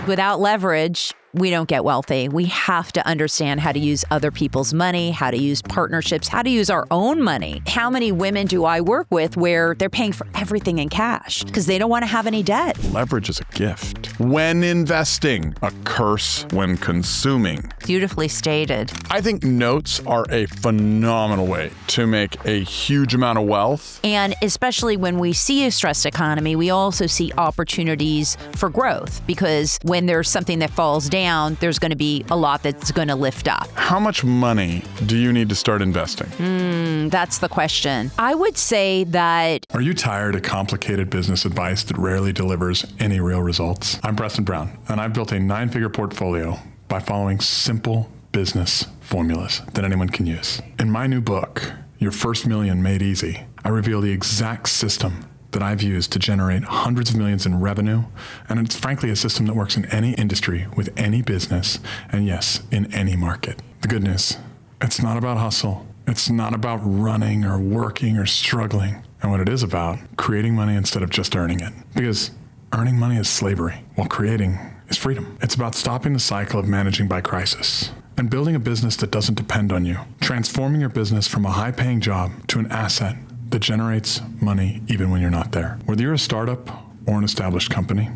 Without leverage, we don't get wealthy. We have to understand how to use other people's money, how to use partnerships, how to use our own money. How many women do I work with where they're paying for everything in cash because they don't want to have any debt? Leverage is a gift when investing, a curse when consuming. Beautifully stated. I think notes are a phenomenal way to make a huge amount of wealth. And especially when we see a stressed economy, we also see opportunities for growth because when there's something that falls down, there's going to be a lot that's going to lift up. How much money do you need to start investing? That's the question. I would say that... Are you tired of complicated business advice that rarely delivers any real results? I'm Preston Brown, and I've built a 9-figure portfolio by following simple business formulas that anyone can use. In my new book, Your First Million Made Easy, I reveal the exact system that I've used to generate hundreds of millions in revenue. And it's frankly a system that works in any industry, with any business, and yes, in any market. The good news, it's not about hustle. It's not about running or working or struggling. And what it is about, creating money instead of just earning it. Because earning money is slavery, while creating is freedom. It's about stopping the cycle of managing by crisis and building a business that doesn't depend on you. Transforming your business from a high-paying job to an asset that generates money even when you're not there. Whether you're a startup or an established company,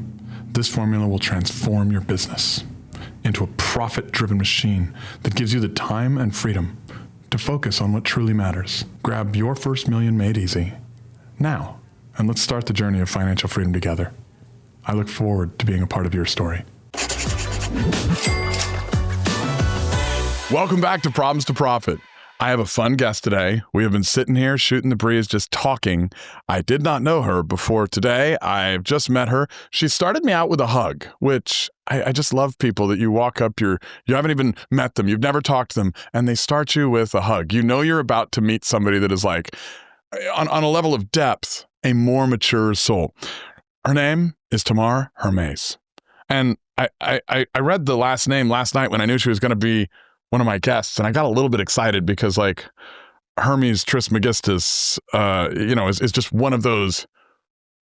this formula will transform your business into a profit-driven machine that gives you the time and freedom to focus on what truly matters. Grab Your First Million Made Easy now, and let's start the journey of financial freedom together. I look forward to being a part of your story. Welcome back to Problems to Profit. I have a fun guest today. We have been sitting here shooting the breeze, just talking. I did not know her before today. I've just met her. She started me out with a hug, which I just love people that you walk up, you haven't even met them, you've never talked to them, and they start you with a hug. You know you're about to meet somebody that is like, on a level of depth, a more mature soul. Her name is Tamar Hermes. And I read the last name last night when I knew she was going to be one of my guests, and I got a little bit excited because, like, Hermes Trismegistus, is just one of those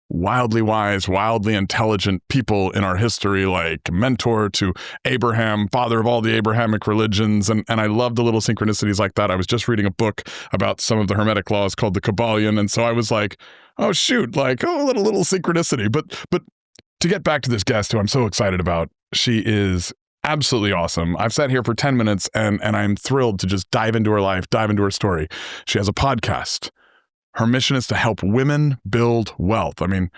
wildly wise, wildly intelligent people in our history, like mentor to Abraham, father of all the Abrahamic religions, and I love the little synchronicities like that. I was just reading a book about some of the Hermetic laws called the Kabbalion, and so I was like, oh shoot, like, a little synchronicity. But to get back to this guest who I'm so excited about, she is absolutely awesome. I've sat here for 10 minutes and I'm thrilled to just dive into her life, dive into her story. She has a podcast. Her mission is to help women build wealth. I mean,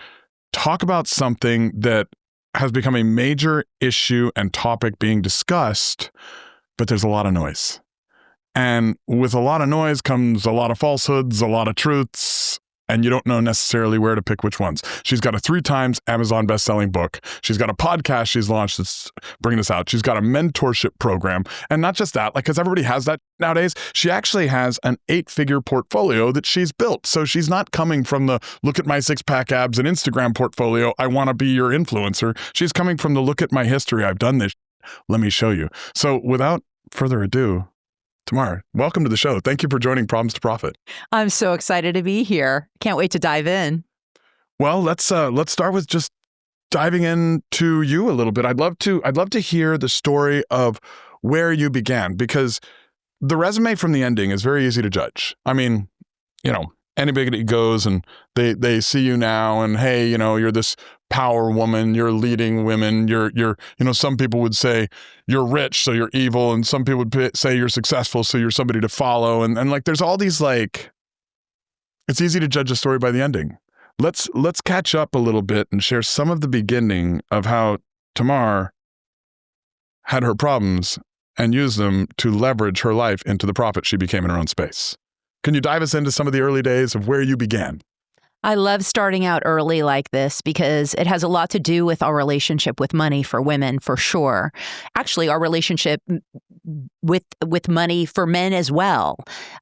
talk about something that has become a major issue and topic being discussed, but there's a lot of noise. And with a lot of noise comes a lot of falsehoods, a lot of truths, and you don't know necessarily where to pick which ones. She's got a 3 times Amazon best-selling book. She's got a podcast she's launched that's bringing this out. She's got a mentorship program. And not just that, like, because everybody has that nowadays, she actually has an 8-figure portfolio that she's built. So she's not coming from the look at my 6-pack abs and Instagram portfolio, I want to be your influencer. She's coming from the look at my history, I've done this, let me show you. So without further ado, Tamar, welcome to the show. Thank you for joining Problems to Profit. I'm so excited to be here. Can't wait to dive in. Well, let's start with just diving into you a little bit. I'd love to hear the story of where you began, because the resume from the ending is very easy to judge. I mean, anybody goes and they see you now and, hey, you're this power woman, you're leading women, you're some people would say you're rich, so you're evil. And some people would say you're successful, so you're somebody to follow. And like, there's all these, like, it's easy to judge a story by the ending. Let's catch up a little bit and share some of the beginning of how Tamar had her problems and used them to leverage her life into the profit she became in her own space. Can you dive us into some of the early days of where you began? I love starting out early like this because it has a lot to do with our relationship with money for women, for sure. Actually, our relationship with money for men as well.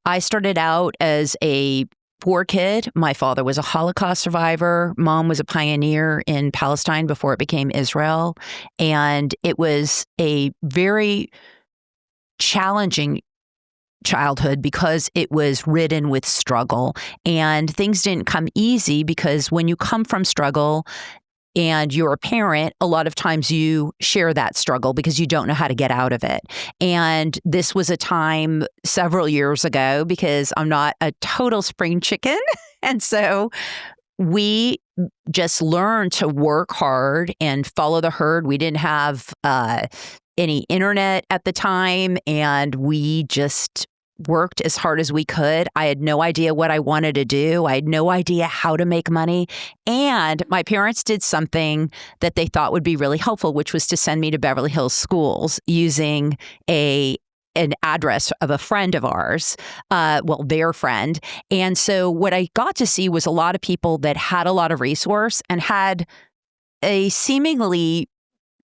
I started out as a poor kid. My father was a Holocaust survivor. Mom was a pioneer in Palestine before it became Israel. And it was a very challenging childhood because it was ridden with struggle, and things didn't come easy because when you come from struggle, and you're a parent, a lot of times you share that struggle because you don't know how to get out of it. And this was a time several years ago, because I'm not a total spring chicken. And so we just learned to work hard and follow the herd. We didn't have any internet at the time, and we just worked as hard as we could. I had no idea what I wanted to do. I had no idea how to make money. And my parents did something that they thought would be really helpful, which was to send me to Beverly Hills schools using an address of a friend of ours, their friend. And so what I got to see was a lot of people that had a lot of resource and had a seemingly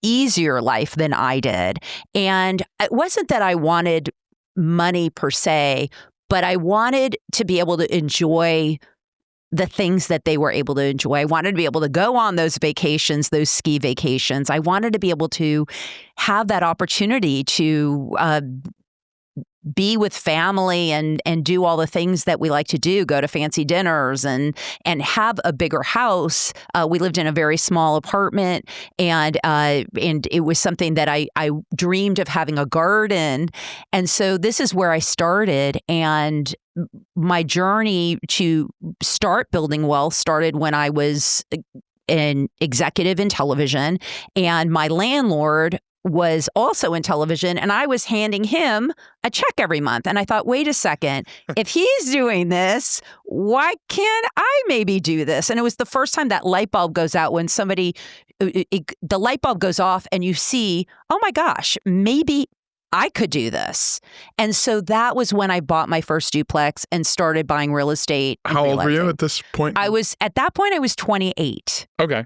easier life than I did. And it wasn't that I wanted money per se, but I wanted to be able to enjoy the things that they were able to enjoy. I wanted to be able to go on those vacations, those ski vacations. I wanted to be able to have that opportunity to be with family and do all the things that we like to do, go to fancy dinners and have a bigger house. We lived in a very small apartment, and it was something that I dreamed of, having a garden. And so this is where I started, and my journey to start building wealth started when I was an executive in television, and my landlord was also in television, and I was handing him a check every month. And I thought, wait a second, if he's doing this, why can't I maybe do this? And it was the first time that light bulb goes out, when the light bulb goes off and you see, oh my gosh, maybe I could do this. And so that was when I bought my first duplex and started buying real estate. How old were you at this point? At that point, I was 28. Okay.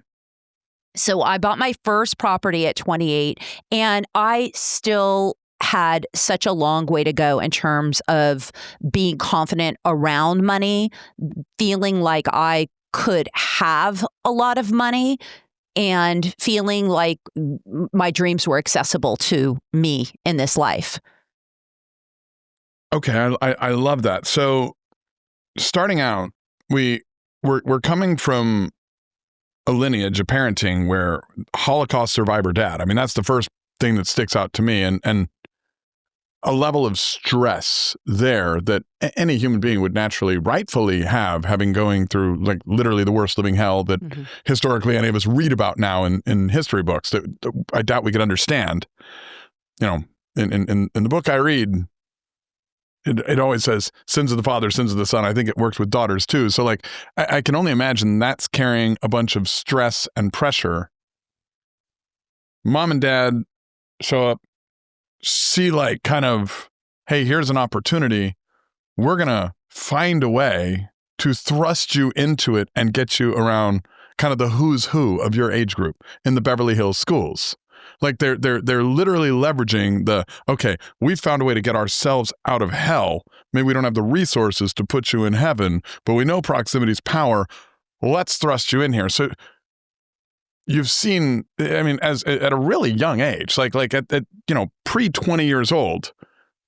So I bought my first property at 28, and I still had such a long way to go in terms of being confident around money, feeling like I could have a lot of money, and feeling like my dreams were accessible to me in this life. Okay, I love that. So starting out, we're coming from a lineage of parenting where Holocaust survivor dad. I mean, that's the first thing that sticks out to me, and a level of stress there that any human being would naturally, rightfully have, having going through like literally the worst living hell that historically any of us read about now in history books that I doubt we could understand. You know, in the book I read, it always says sins of the father, sins of the son. I think it works with daughters too. So like, I can only imagine that's carrying a bunch of stress and pressure. Mom and dad show up, see like kind of, hey, here's an opportunity. We're going to find a way to thrust you into it and get you around kind of the who's who of your age group in the Beverly Hills schools. Like they're literally leveraging okay, we found a way to get ourselves out of hell. Maybe we don't have the resources to put you in heaven, but we know proximity's power. Let's thrust you in here. So you've seen, I mean, at a really young age, like at pre 20 years old,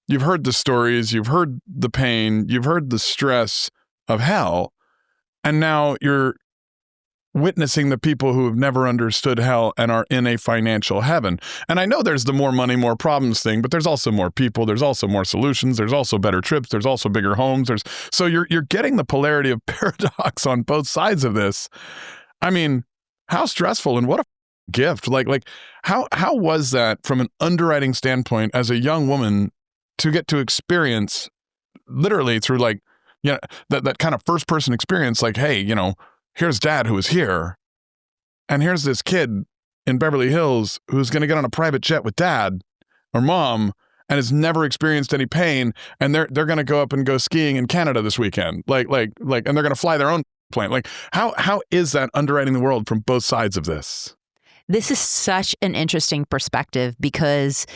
you've heard the stories, you've heard the pain, you've heard the stress of hell, and now you're witnessing the people who have never understood hell and are in a financial heaven. And I know there's the more money, more problems thing, but there's also more people, there's also more solutions, there's also better trips, there's also bigger homes. So you're getting the polarity of paradox on both sides of this. I mean, how stressful, and what a gift. Like how was that from an underwriting standpoint as a young woman to get to experience literally through that kind of first person experience, like, hey, here's dad who was here, and here's this kid in Beverly Hills who's going to get on a private jet with dad or mom and has never experienced any pain, and they're going to go up and go skiing in Canada this weekend, and they're going to fly their own plane. Like, how is that underwriting the world from both sides of this? This is such an interesting perspective, because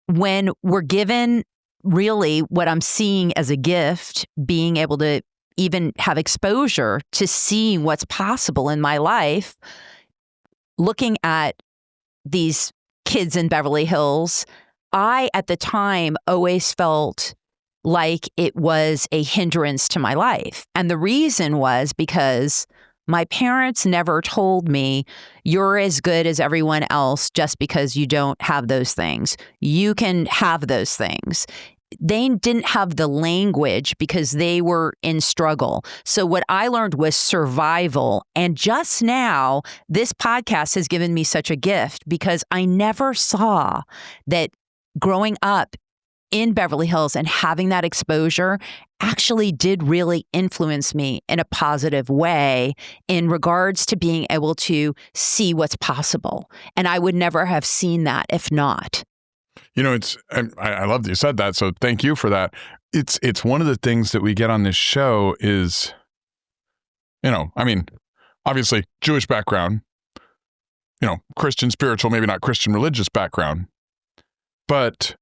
when we're given really what I'm seeing as a gift, being able to even have exposure to seeing what's possible in my life, looking at these kids in Beverly Hills, I, at the time, always felt like it was a hindrance to my life. And the reason was because My parents never told me you're as good as everyone else just because you don't have those things. You can have those things. They didn't have the language because they were in struggle. So what I learned was survival. And just now, this podcast has given me such a gift because I never saw that growing up in Beverly Hills and having that exposure actually did really influence me in a positive way in regards to being able to see what's possible. And I would never have seen that if not. I love that you said that. So thank you for that. It's one of the things that we get on this show is, obviously Jewish background, Christian spiritual, maybe not Christian religious background. But,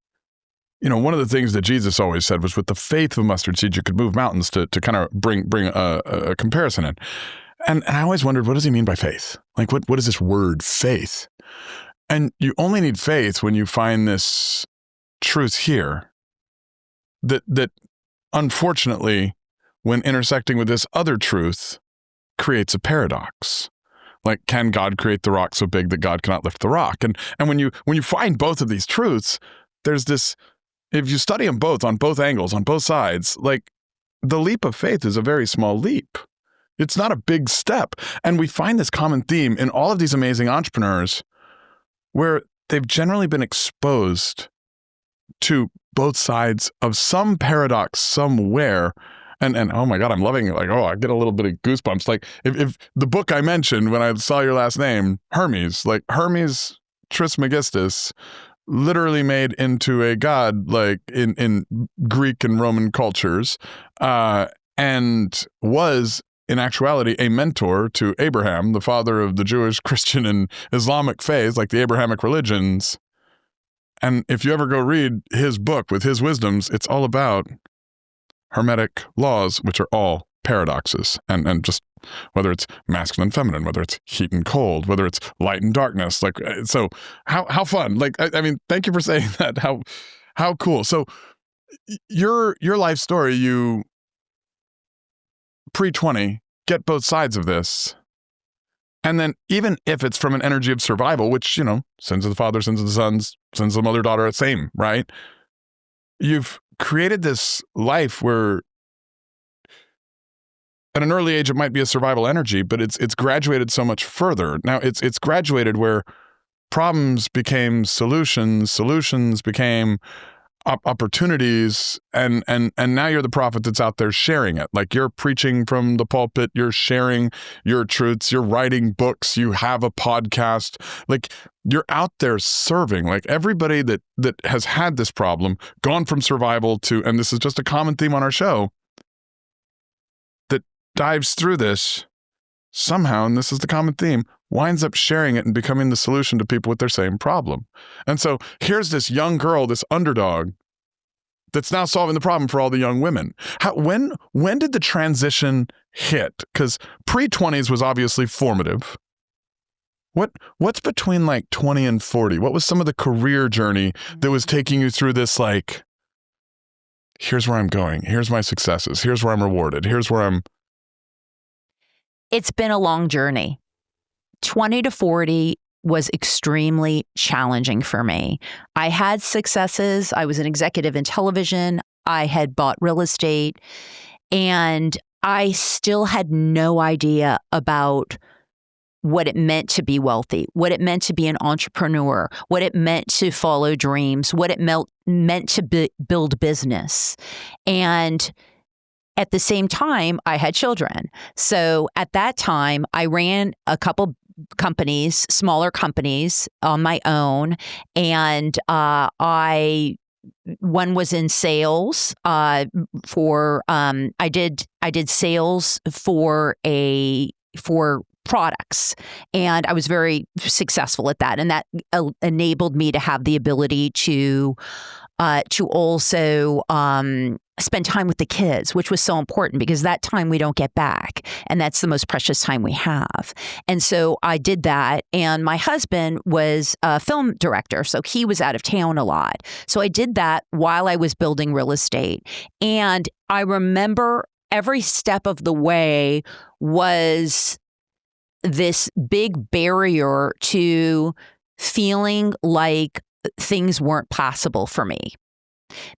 one of the things that Jesus always said was with the faith of a mustard seed, you could move mountains to kind of bring a comparison in. And I always wondered, what does he mean by faith? Like, what is this word faith? And you only need faith when you find this truth here that unfortunately, when intersecting with this other truth, creates a paradox. Like, can God create the rock so big that God cannot lift the rock? And when you find both of these truths, there's this, if you study them both on both angles, on both sides, like the leap of faith is a very small leap. It's not a big step. And we find this common theme in all of these amazing entrepreneurs where they've generally been exposed to both sides of some paradox somewhere. And oh my God, I'm loving it. Like, I get a little bit of goosebumps. Like if the book I mentioned when I saw your last name, Hermes, like Hermes Trismegistus, literally made into a god, like in Greek and Roman cultures, and was in actuality a mentor to Abraham, the father of the Jewish, Christian, and Islamic faith, like the Abrahamic religions. And if you ever go read his book with his wisdoms, it's all about Hermetic laws, which are all paradoxes. And just whether it's masculine and feminine, whether it's heat and cold, whether it's light and darkness. Like, so how fun. Like, I mean, thank you for saying that. How cool. So your life story, you pre-20, get both sides of this. And then even if it's from an energy of survival, which, sins of the father, sins of the sons, sins of the mother, daughter, same, right? You've created this life where at an early age, it might be a survival energy, but it's graduated so much further. Now it's graduated where problems became solutions became opportunities, and now you're the prophet that's out there sharing it. Like, you're preaching from the pulpit, you're sharing your truths, you're writing books, you have a podcast, like you're out there serving. Like, everybody that has had this problem, gone from survival to, and this is just a common theme on our show, that dives through this somehow, and this is the common theme, winds up sharing it and becoming the solution to people with their same problem. And so here's this young girl, this underdog, that's now solving the problem for all the young women. When did the transition hit? Because pre-20s was obviously formative. What's between like 20 and 40? What was some of the career journey that was taking you through this, like, here's where I'm going, here's my successes, here's where I'm rewarded, here's where I'm... It's been a long journey. 20 to 40 was extremely challenging for me. I had successes. I was an executive in television. I had bought real estate, and I still had no idea about what it meant to be wealthy, what it meant to be an entrepreneur, what it meant to follow dreams, what it meant to build business. And at the same time, I had children. So at that time, I ran a couple companies, smaller companies on my own. And one was in sales I did sales for products, and I was very successful at that. And that enabled me to have the ability to also spend time with the kids, which was so important because that time we don't get back. And that's the most precious time we have. And so I did that. And my husband was a film director, so he was out of town a lot. So I did that while I was building real estate. And I remember every step of the way was this big barrier to feeling like things weren't possible for me,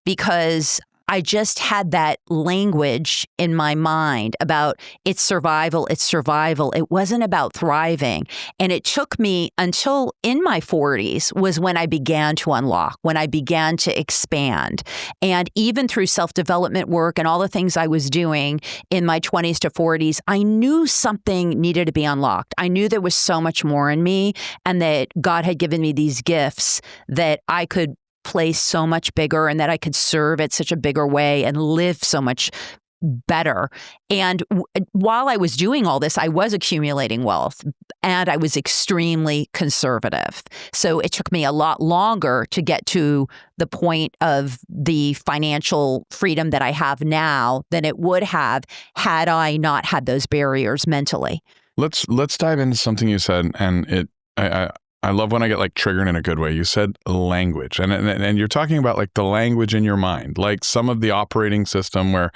because I just had that language in my mind about it's survival, it's survival. It wasn't about thriving. And it took me until in my 40s was when I began to unlock, when I began to expand. And even through self-development work and all the things I was doing in my 20s to 40s, I knew something needed to be unlocked. I knew there was so much more in me, and that God had given me these gifts that I could place so much bigger, and that I could serve at such a bigger way and live so much better. And while I was doing all this, I was accumulating wealth, and I was extremely conservative. So it took me a lot longer to get to the point of the financial freedom that I have now than it would have had I not had those barriers mentally. Let's dive into something you said, and I love when I get like triggered in a good way. You said language, and you're talking about like the language in your mind, like some of the operating system where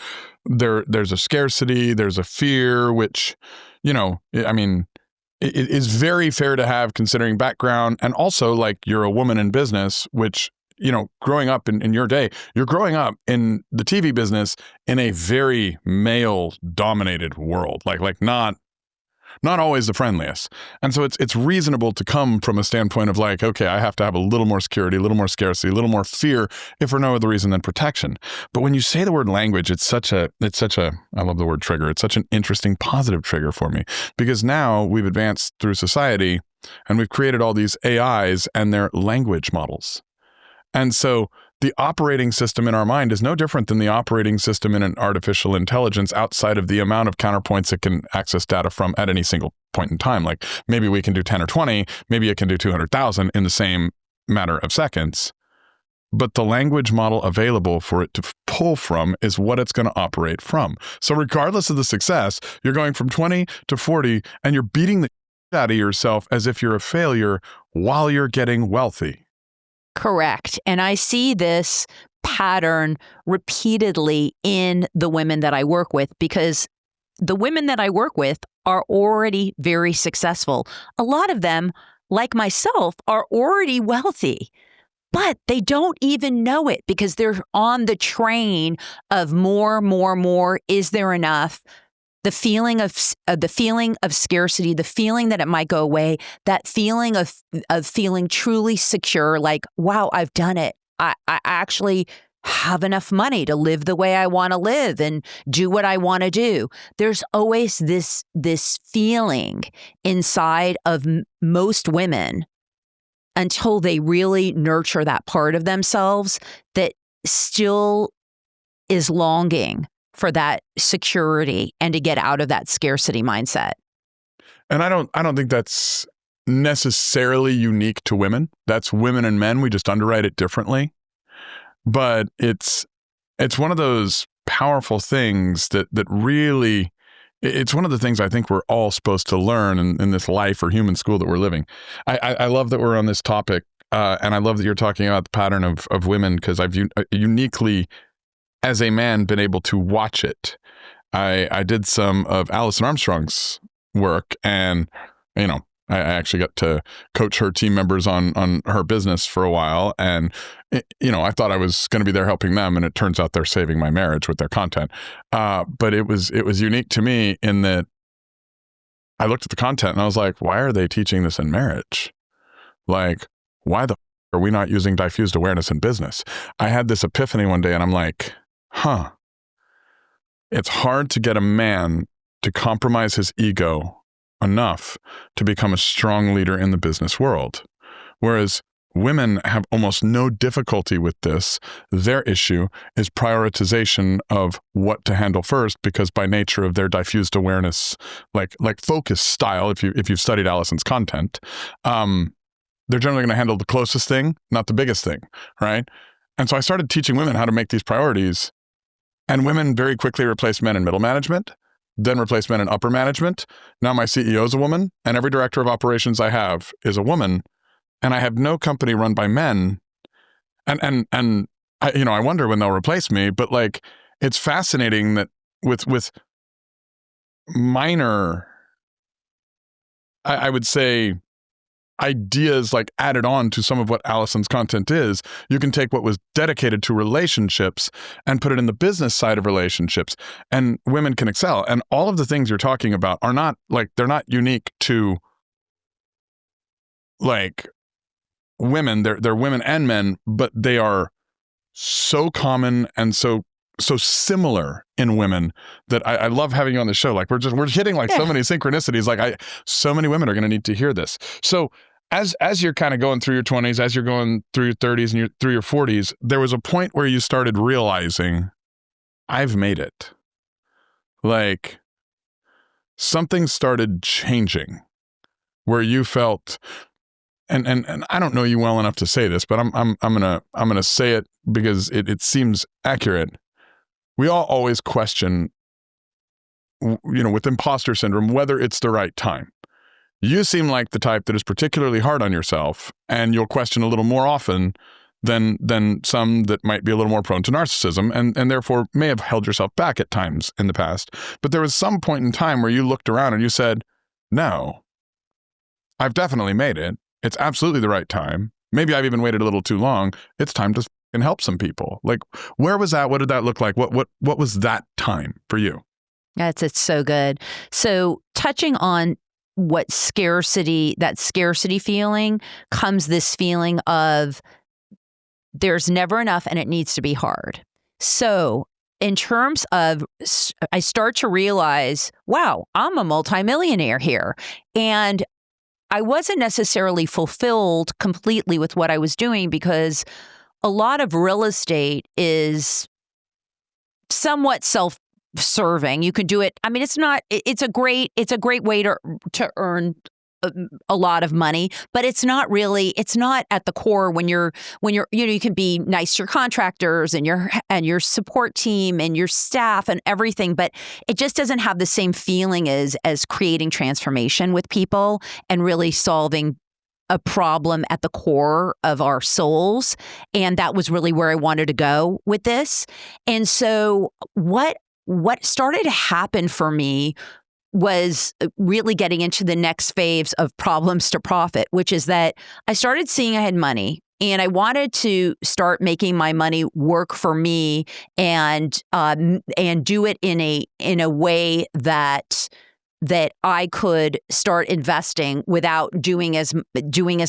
there's a scarcity, there's a fear, which, I mean, it is very fair to have considering background, and also like you're a woman in business, which, growing up in your day, you're growing up in the TV business in a very male dominated world, like not always the friendliest. And so it's reasonable to come from a standpoint of like, okay, I have to have a little more security, a little more scarcity, a little more fear, if for no other reason than protection. But when you say the word language, it's such a, I love the word trigger. It's such an interesting positive trigger for me, because now we've advanced through society and we've created all these AIs and their language models. And so the operating system in our mind is no different than the operating system in an artificial intelligence outside of the amount of counterpoints it can access data from at any single point in time. Like maybe we can do 10 or 20, maybe it can do 200,000 in the same matter of seconds. But the language model available for it to pull from is what it's going to operate from. So regardless of the success, you're going from 20 to 40 and you're beating the out of yourself as if you're a failure while you're getting wealthy. Correct. And I see this pattern repeatedly in the women that I work with, because the women that I work with are already very successful. A lot of them, like myself, are already wealthy, but they don't even know it because they're on the train of more, more, more. Is there enough? The feeling of scarcity, the feeling that it might go away, that feeling of feeling truly secure, like, wow, I've done it. I actually have enough money to live the way I want to live and do what I want to do. There's always this feeling inside of most women until they really nurture that part of themselves that still is longing for that security and to get out of that scarcity mindset. And I don't think that's necessarily unique to women. That's women and men. We just underwrite it differently. But it's one of those powerful things that really, it's one of the things I think we're all supposed to learn in this life or human school that we're living. I love that we're on this topic, and I love that you're talking about the pattern of women, because I've uniquely, as a man, been able to watch it. I did some of Alison Armstrong's work, and I actually got to coach her team members on her business for a while, and I thought I was going to be there helping them, and it turns out they're saving my marriage with their content. But it was unique to me in that I looked at the content and I was like, why are they teaching this in marriage? Like, why the are we not using diffused awareness in business? I had this epiphany one day, and I'm like, it's hard to get a man to compromise his ego enough to become a strong leader in the business world. Whereas women have almost no difficulty with this. Their issue is prioritization of what to handle first, because by nature of their diffused awareness, like focus style, if you've studied Alison's content, they're generally going to handle the closest thing, not the biggest thing, right? And so I started teaching women how to make these priorities. And women very quickly replaced men in middle management, then replaced men in upper management. Now my CEO is a woman, and every director of operations I have is a woman, and I have no company run by men. And I wonder when they'll replace me, but like, it's fascinating that with minor I would say, ideas like added on to some of what Allison's content is. You can take what was dedicated to relationships and put it in the business side of relationships, and women can excel. And all of the things you're talking about are not like, they're not unique to like women. They're women and men, but they are so common and so similar in women that I love having you on the show. Like we're hitting like so many synchronicities. Like so many women are going to need to hear this. So as you're kind of going through your 20s, as you're going through your 30s and through your 40s, there was a point where you started realizing, I've made it. Like something started changing where you felt, and I don't know you well enough to say this, but I'm gonna say it because it seems accurate. We all always question, with imposter syndrome, whether it's the right time. You seem like the type that is particularly hard on yourself, and you'll question a little more often than some that might be a little more prone to narcissism, and therefore may have held yourself back at times in the past. But there was some point in time where you looked around and you said, no, I've definitely made it. It's absolutely the right time. Maybe I've even waited a little too long. It's time to help some people. Like, where was that? What did that look like? What was that time for you? It's so good. So touching on that scarcity feeling, comes this feeling of there's never enough and it needs to be hard. So in terms of, I start to realize, wow, I'm a multimillionaire here. And I wasn't necessarily fulfilled completely with what I was doing, because a lot of real estate is somewhat self-serving. You can do it. I mean, it's a great way to earn a lot of money, but it's not at the core when you're, you can be nice to your contractors and your support team and your staff and everything, but it just doesn't have the same feeling as creating transformation with people and really solving a problem at the core of our souls. And that was really where I wanted to go with this. And so what started to happen for me was really getting into the next phase of problems to profit, which is that I started seeing I had money and I wanted to start making my money work for me and do it in a way that I could start investing without doing as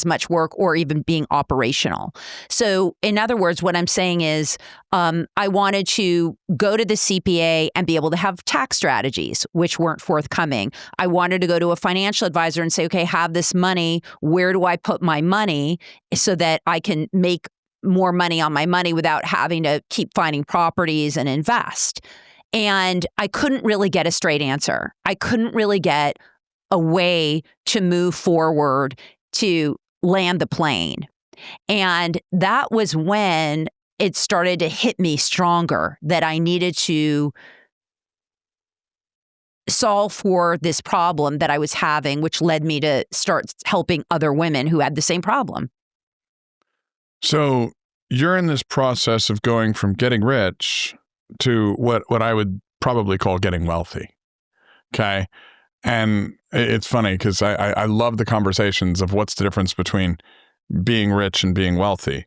much work or even being operational. So in other words, what I'm saying is I wanted to go to the CPA and be able to have tax strategies, which weren't forthcoming. I wanted to go to a financial advisor and say, okay, have this money. Where do I put my money so that I can make more money on my money without having to keep finding properties and invest? And I couldn't really get a straight answer. I couldn't really get a way to move forward to land the plane. And that was when it started to hit me stronger that I needed to solve for this problem that I was having, which led me to start helping other women who had the same problem. So you're in this process of going from getting rich to what I would probably call getting wealthy. Okay. And it's funny because I love the conversations of what's the difference between being rich and being wealthy.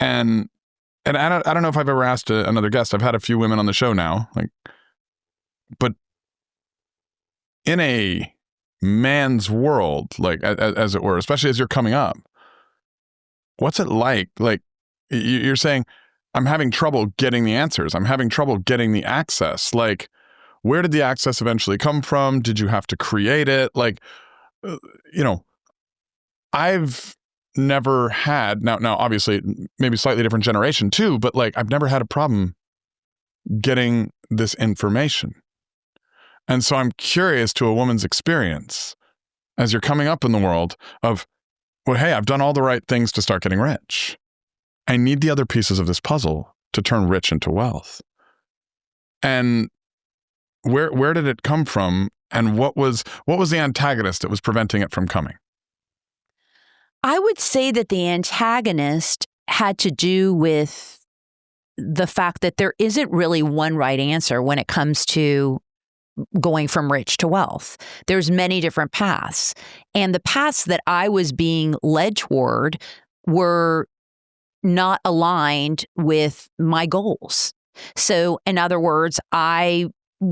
And I don't know if I've ever asked another guest. I've had a few women on the show now, but in a man's world, like as it were, especially as you're coming up, what's it like? Like you're saying, I'm having trouble getting the answers. I'm having trouble getting the access. Like, where did the access eventually come from? Did you have to create it? Like, I've never had, now obviously maybe slightly different generation too, but like I've never had a problem getting this information. And so I'm curious to a woman's experience as you're coming up in the world of, well, hey, I've done all the right things to start getting rich. I need the other pieces of this puzzle to turn rich into wealth. And where did it come from? And what was the antagonist that was preventing it from coming? I would say that the antagonist had to do with the fact that there isn't really one right answer when it comes to going from rich to wealth. There's many different paths. And the paths that I was being led toward were not aligned with my goals. So in other words, I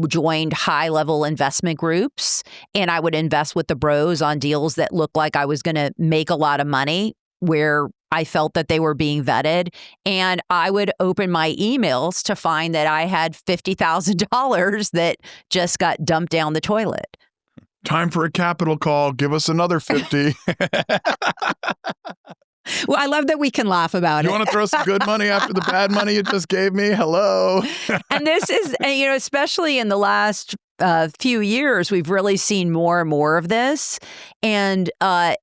joined high-level investment groups, and I would invest with the bros on deals that looked like I was going to make a lot of money, where I felt that they were being vetted. And I would open my emails to find that I had $50,000 that just got dumped down the toilet. Time for a capital call. Give us another 50. Well, I love that we can laugh about it. You want to throw some good money after the bad money you just gave me? Hello. And this is, especially in the last few years, we've really seen more and more of this. And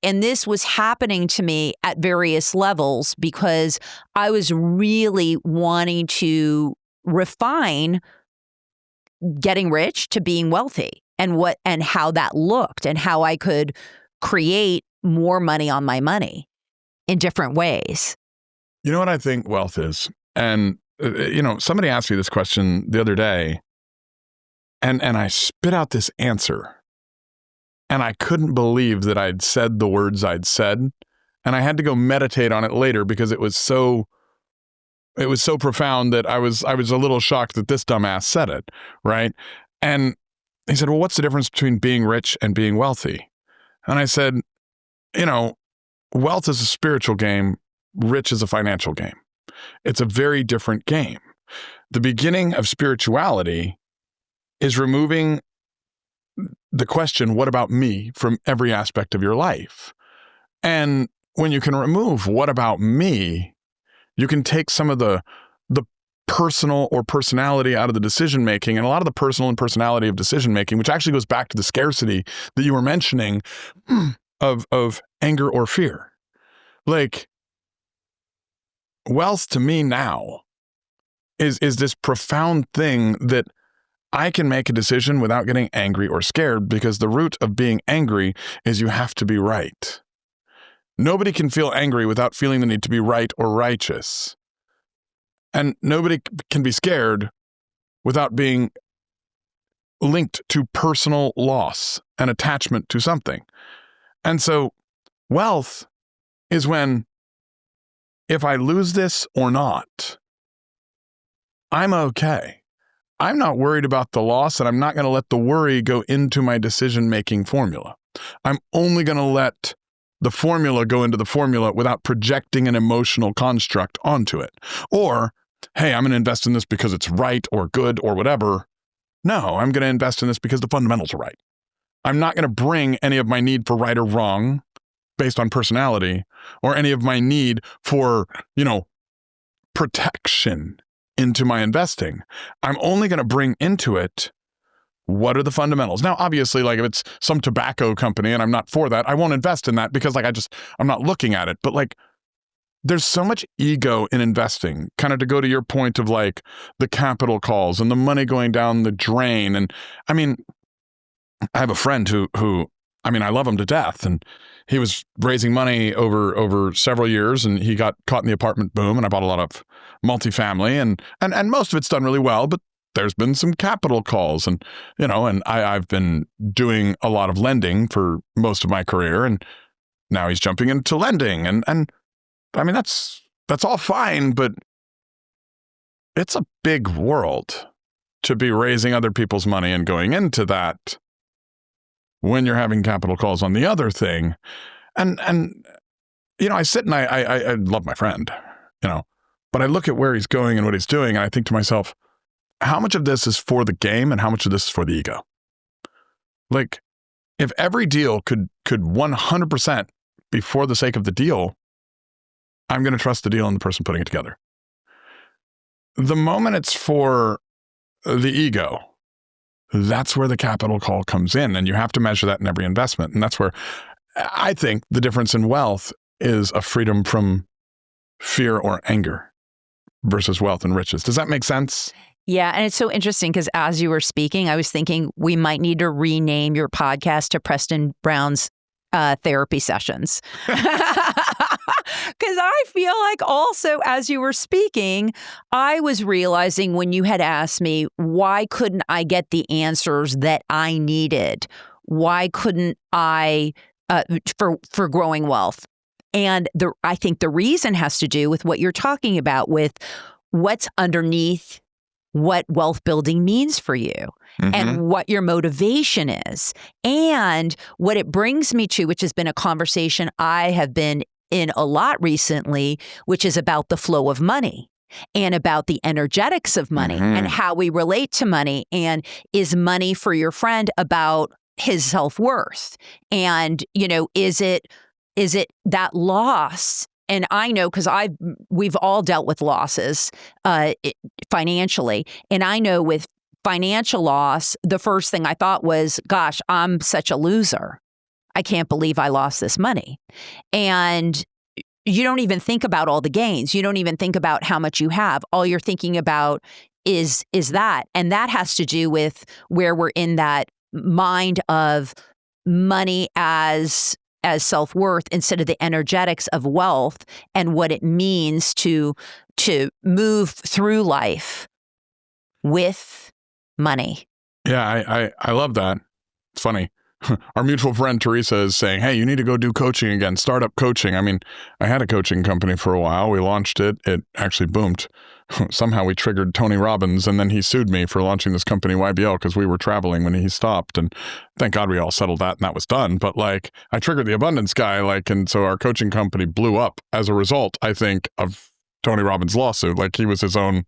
this was happening to me at various levels because I was really wanting to refine getting rich to being wealthy and how that looked and how I could create more money on my money in different ways. You know what I think wealth is? And, somebody asked me this question the other day, and I spit out this answer, and I couldn't believe that I'd said the words I'd said, and I had to go meditate on it later because it was so profound that I was a little shocked that this dumbass said it, right? And he said, well, what's the difference between being rich and being wealthy? And I said, wealth is a spiritual game, rich is a financial game. It's a very different game. The beginning of spirituality is removing the question, what about me, from every aspect of your life. And when you can remove what about me, you can take some of the personal or personality out of the decision making, and a lot of the personal and personality of decision making, which actually goes back to the scarcity that you were mentioning of anger or fear. Like, wealth to me now is this profound thing that I can make a decision without getting angry or scared, because the root of being angry is you have to be right. Nobody can feel angry without feeling the need to be right or righteous. And nobody can be scared without being linked to personal loss and attachment to something. And so wealth is when, if I lose this or not, I'm okay. I'm not worried about the loss, and I'm not going to let the worry go into my decision-making formula. I'm only going to let the formula go into the formula without projecting an emotional construct onto it. Or, hey, I'm going to invest in this because it's right or good or whatever. No, I'm going to invest in this because the fundamentals are right. I'm not going to bring any of my need for right or wrong based on personality, or any of my need for, protection into my investing. I'm only going to bring into it, what are the fundamentals? Now, obviously, like if it's some tobacco company and I'm not for that, I won't invest in that because I'm not looking at it. But like, there's so much ego in investing, kind of to go to your point of like the capital calls and the money going down the drain. And I mean, I have a friend who I love him to death, and he was raising money over several years, and he got caught in the apartment boom, and I bought a lot of multifamily, and most of it's done really well, but there's been some capital calls, and I've been doing a lot of lending for most of my career, and now he's jumping into lending, and I mean that's all fine, but it's a big world to be raising other people's money and going into that when you're having capital calls on the other thing. And I sit and I love my friend, but I look at where he's going and what he's doing, and I think to myself, how much of this is for the game and how much of this is for the ego? Like, if every deal could 100% be for the sake of the deal, I'm going to trust the deal and the person putting it together. The moment it's for the ego, that's where the capital call comes in, and you have to measure that in every investment. And that's where I think the difference in wealth is a freedom from fear or anger versus wealth and riches. Does that make sense? Yeah. And it's so interesting because as you were speaking, I was thinking we might need to rename your podcast to Preston Brown's therapy sessions. Because I feel like also, as you were speaking, I was realizing when you had asked me, why couldn't I get the answers that I needed? Why couldn't I, for growing wealth? And I think the reason has to do with what you're talking about, with what's underneath what wealth building means for you and what your motivation is. And what it brings me to, which has been a conversation I have been in a lot recently, which is about the flow of money and about the energetics of money and how we relate to money. And is money for your friend about his self-worth? And, is it that loss? And I know, because we've all dealt with losses financially. And I know with financial loss, the first thing I thought was, gosh, I'm such a loser. I can't believe I lost this money. And you don't even think about all the gains. You don't even think about how much you have. All you're thinking about is that. And that has to do with where we're in that mind of money as self-worth instead of the energetics of wealth and what it means to move through life with money. Yeah, I love that. It's funny. Our mutual friend Teresa is saying, hey, you need to go do coaching again, startup coaching. I mean, I had a coaching company for a while. We launched it. It actually boomed. Somehow we triggered Tony Robbins, and then he sued me for launching this company, YBL, because we were traveling when he stopped. And thank God we all settled that and that was done. But I triggered the abundance guy, and so our coaching company blew up as a result, I think, of Tony Robbins' lawsuit. He was his own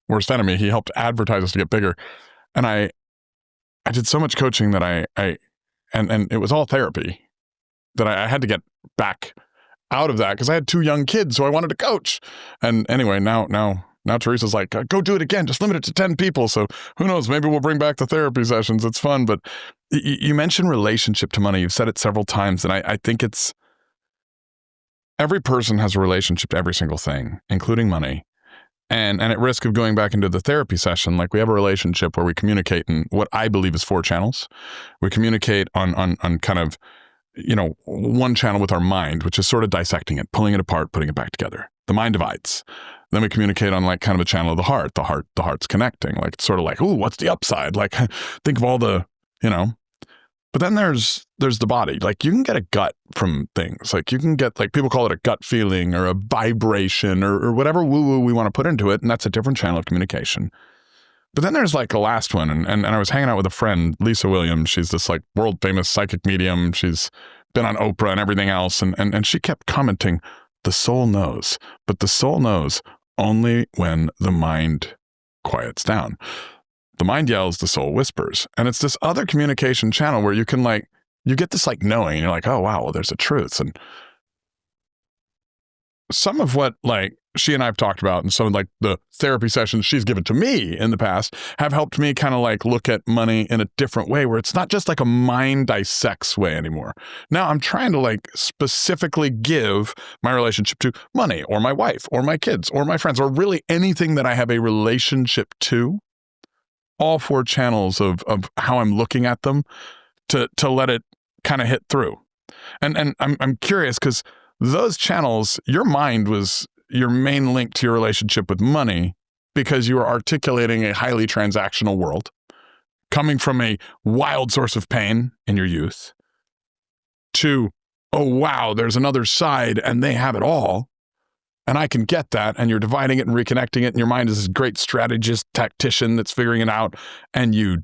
worst enemy. He helped advertise us to get bigger. And I did so much coaching that and it was all therapy that I had to get back out of that because I had 2 young kids, so I wanted to coach. And anyway, now Teresa's like, go do it again. Just limit it to 10 people. So who knows? Maybe we'll bring back the therapy sessions. It's fun. But you mentioned relationship to money. You've said it several times, and I think it's every person has a relationship to every single thing, including money. And at risk of going back into the therapy session, we have a relationship where we communicate in what I believe is 4 channels. We communicate on kind of, one channel with our mind, which is sort of dissecting it, pulling it apart, putting it back together. The mind divides. Then we communicate on kind of a channel of the heart. The heart's connecting. It's sort of ooh, what's the upside? Think of all the, But then there's the body. You can get a gut from things. You can get, people call it a gut feeling or a vibration or whatever woo-woo we want to put into it. And that's a different channel of communication. But then there's a last one. And I was hanging out with a friend, Lisa Williams. She's this world famous psychic medium. She's been on Oprah and everything else. And she kept commenting, the soul knows, but the soul knows only when the mind quiets down. The mind yells, the soul whispers. And it's this other communication channel where you can you get this knowing, and you're oh, wow, well, there's a truth. And some of what she and I've talked about and some of the therapy sessions she's given to me in the past have helped me kind of look at money in a different way where it's not just a mind dissects way anymore. Now I'm trying to specifically give my relationship to money or my wife or my kids or my friends or really anything that I have a relationship to. All 4 channels of how I'm looking at them to let it kind of hit through. And I'm curious because those channels, your mind was your main link to your relationship with money because you were articulating a highly transactional world, coming from a wild source of pain in your youth to, oh, wow, there's another side and they have it all. And I can get that, and you're dividing it and reconnecting it, and your mind is this great strategist, tactician that's figuring it out, and you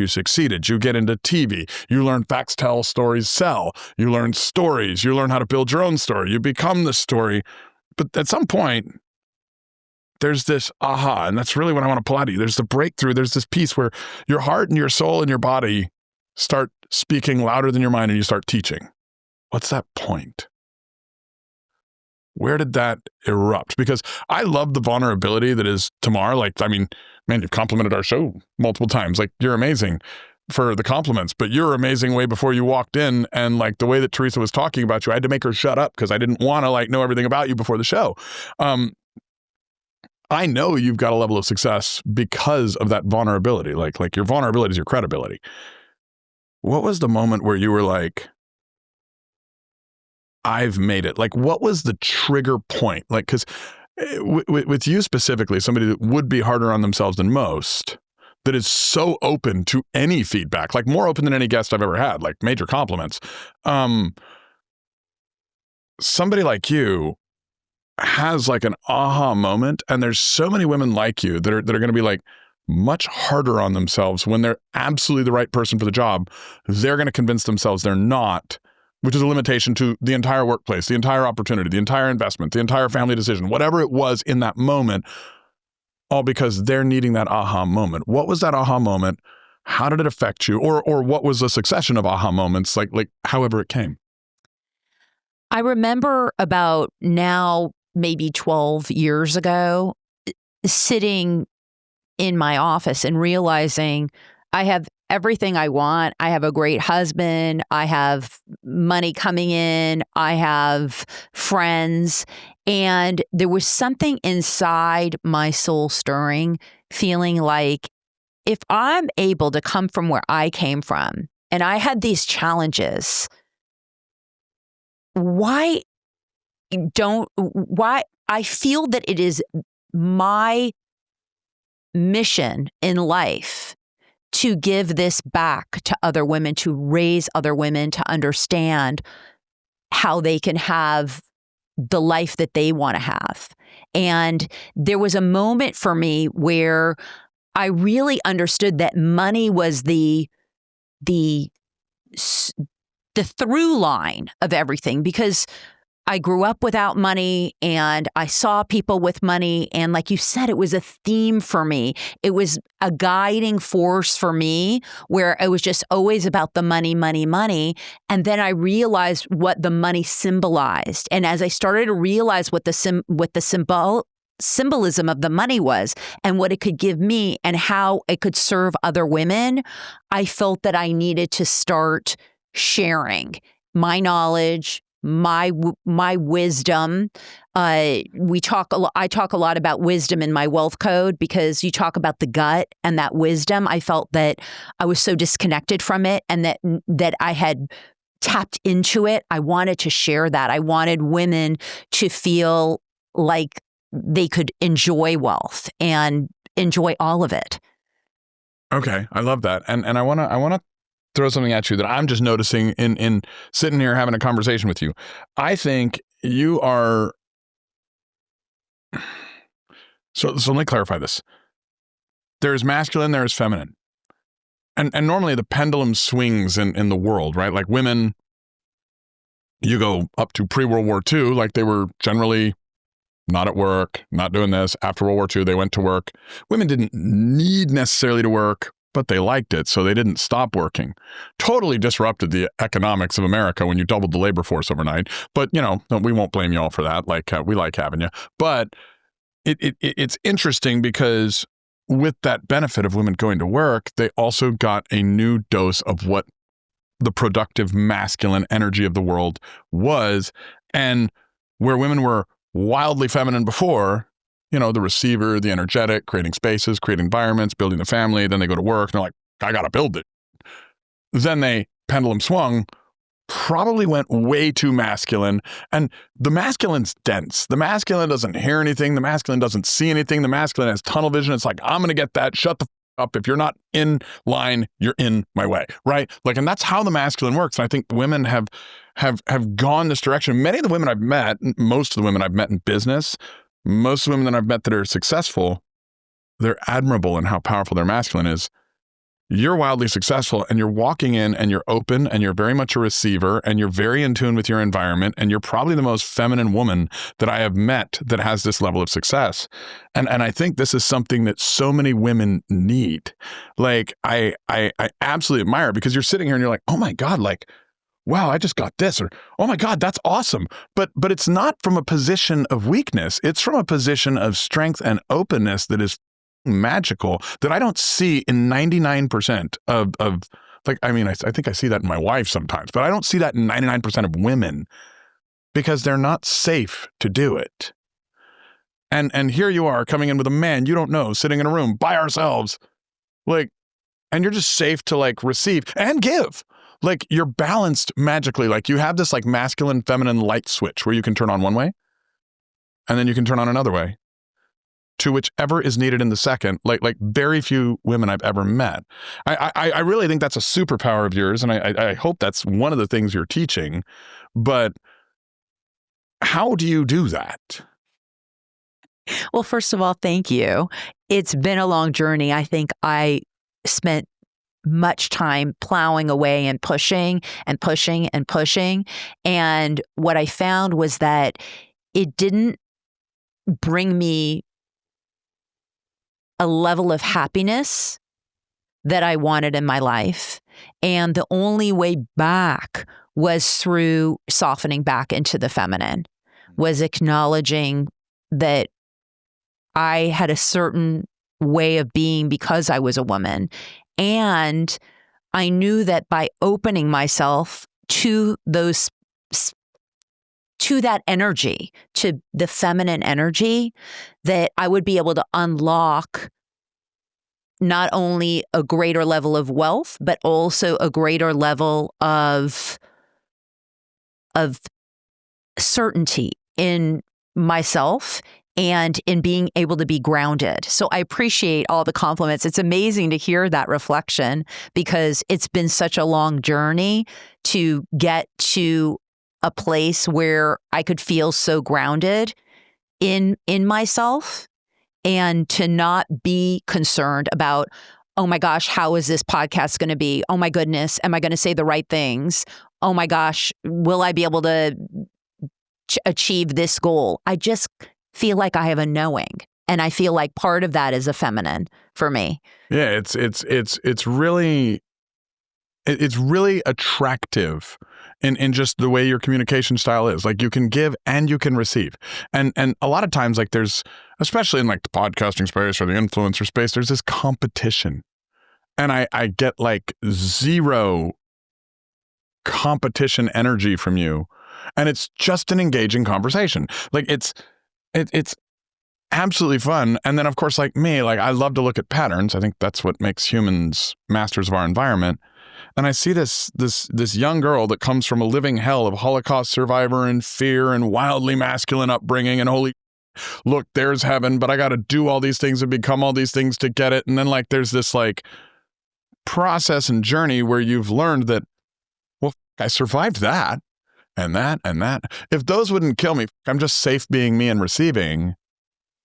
succeeded. You get into TV, you learn facts tell, stories sell, you learn stories, you learn how to build your own story, you become the story. But at some point, there's this aha, and that's really what I want to pull out of you. There's the breakthrough, there's this piece where your heart and your soul and your body start speaking louder than your mind, and you start teaching. What's that point? Where did that erupt? Because I love the vulnerability that is Tamar. Man, you've complimented our show multiple times. You're amazing for the compliments, but you're amazing way before you walked in. And the way that Teresa was talking about you, I had to make her shut up because I didn't want to know everything about you before the show. I know you've got a level of success because of that vulnerability. Your vulnerability is your credibility. What was the moment where you were I've made it? Like, what was the trigger point? Like, because with you specifically, somebody that would be harder on themselves than most, that is so open to any feedback, like more open than any guest I've ever had, like major compliments. Somebody like you has like an aha moment, and there's so many women like you that are going to be like much harder on themselves when they're absolutely the right person for the job. They're going to convince themselves they're not, which is a limitation to the entire workplace, the entire opportunity, the entire investment, the entire family decision, whatever it was in that moment, all because they're needing that aha moment. What was that aha moment? How did it affect you? Or what was a succession of aha moments, like however it came? I remember about now maybe 12 years ago sitting in my office and realizing I have everything I want. I have a great husband. I have money coming in. I have friends. And there was something inside my soul stirring, feeling like if I'm able to come from where I came from and I had these challenges, why I feel that it is my mission in life to give this back to other women, to raise other women to understand how they can have the life that they want to have. And there was a moment for me where I really understood that money was the through line of everything, because I grew up without money and I saw people with money. And like you said, it was a theme for me. It was a guiding force for me where it was just always about the money, money, money. And then I realized what the money symbolized. And as I started to realize what the symbolism of the money was and what it could give me and how it could serve other women, I felt that I needed to start sharing my knowledge, my wisdom. I talk a lot about wisdom in my wealth code, because you talk about the gut and that wisdom. I felt that I was so disconnected from it, and that I had tapped into it. I wanted to share that. I wanted women to feel like they could enjoy wealth and enjoy all of it. Okay, I love that, and I wanna throw something at you that I'm just noticing in sitting here having a conversation with you. I think you are. So let me clarify this. There's masculine, there's feminine, and normally the pendulum swings in the world, right? Like women, you go up to pre-World War II, like they were generally not at work, not doing this. After World War II, they went to work. Women didn't need necessarily to work, but they liked it, so they didn't stop working. Totally disrupted the economics of America when you doubled the labor force overnight. But, we won't blame y'all for that. Like, we like having you. But it's interesting because with that benefit of women going to work, they also got a new dose of what the productive masculine energy of the world was. And where women were wildly feminine before, the receiver, the energetic, creating spaces, creating environments, building the family. Then they go to work and they're like, I got to build it. Then they pendulum swung, probably went way too masculine. And the masculine's dense. The masculine doesn't hear anything. The masculine doesn't see anything. The masculine has tunnel vision. It's like, I'm going to get that. Shut the up. If you're not in line, you're in my way. Right. Like, and that's how the masculine works. And I think women have gone this direction. Many of the women I've met, most of the women I've met in business, most of the women that I've met that are successful, they're admirable in how powerful their masculine is. You're wildly successful and you're walking in and you're open and you're very much a receiver and you're very in tune with your environment, and you're probably the most feminine woman that I have met that has this level of success. And I think this is something that so many women need. Like, I absolutely admire it, because you're sitting here and you're like, oh my God, like, wow, I just got this, or, oh my God, that's awesome. But it's not from a position of weakness. It's from a position of strength and openness that is magical, that I don't see in 99% of like, I mean, I think I see that in my wife sometimes, but I don't see that in 99% of women, because they're not safe to do it. And here you are coming in with a man you don't know, sitting in a room by ourselves, like, and you're just safe to like receive and give. like you're balanced magically. Like you have this like masculine, feminine light switch where you can turn on one way and then you can turn on another way to whichever is needed in the second. Like very few women I've ever met. I really think that's a superpower of yours. And I hope that's one of the things you're teaching, but how do you do that? Well, first of all, thank you. It's been a long journey. I think I spent much time plowing away and pushing and pushing and pushing. And what I found was that it didn't bring me a level of happiness that I wanted in my life. And the only way back was through softening back into the feminine, was acknowledging that I had a certain way of being because I was a woman. And I knew that by opening myself to that energy, to the feminine energy, that I would be able to unlock not only a greater level of wealth, but also a greater level of certainty in myself and in being able to be grounded. So I appreciate all the compliments. It's amazing to hear that reflection because it's been such a long journey to get to a place where I could feel so grounded in myself and to not be concerned about, oh my gosh, how is this podcast going to be? Oh my goodness, am I going to say the right things? Oh my gosh, will I be able to achieve this goal? I just feel like I have a knowing, and I feel like part of that is a feminine for me. Yeah, it's really attractive in just the way your communication style is. Like you can give and you can receive. And a lot of times, like there's, especially in like the podcasting space or the influencer space, there's this competition. And I get like zero competition energy from you. And it's just an engaging conversation. Like it's absolutely fun. And then of course, like me, like I love to look at patterns. I think that's what makes humans masters of our environment. And I see this young girl that comes from a living hell of Holocaust survivor and fear and wildly masculine upbringing and holy, look, there's heaven, but I got to do all these things and become all these things to get it. And then like there's this like process and journey where you've learned that, well, I survived that and that and that. If those wouldn't kill me, I'm just safe being me and receiving.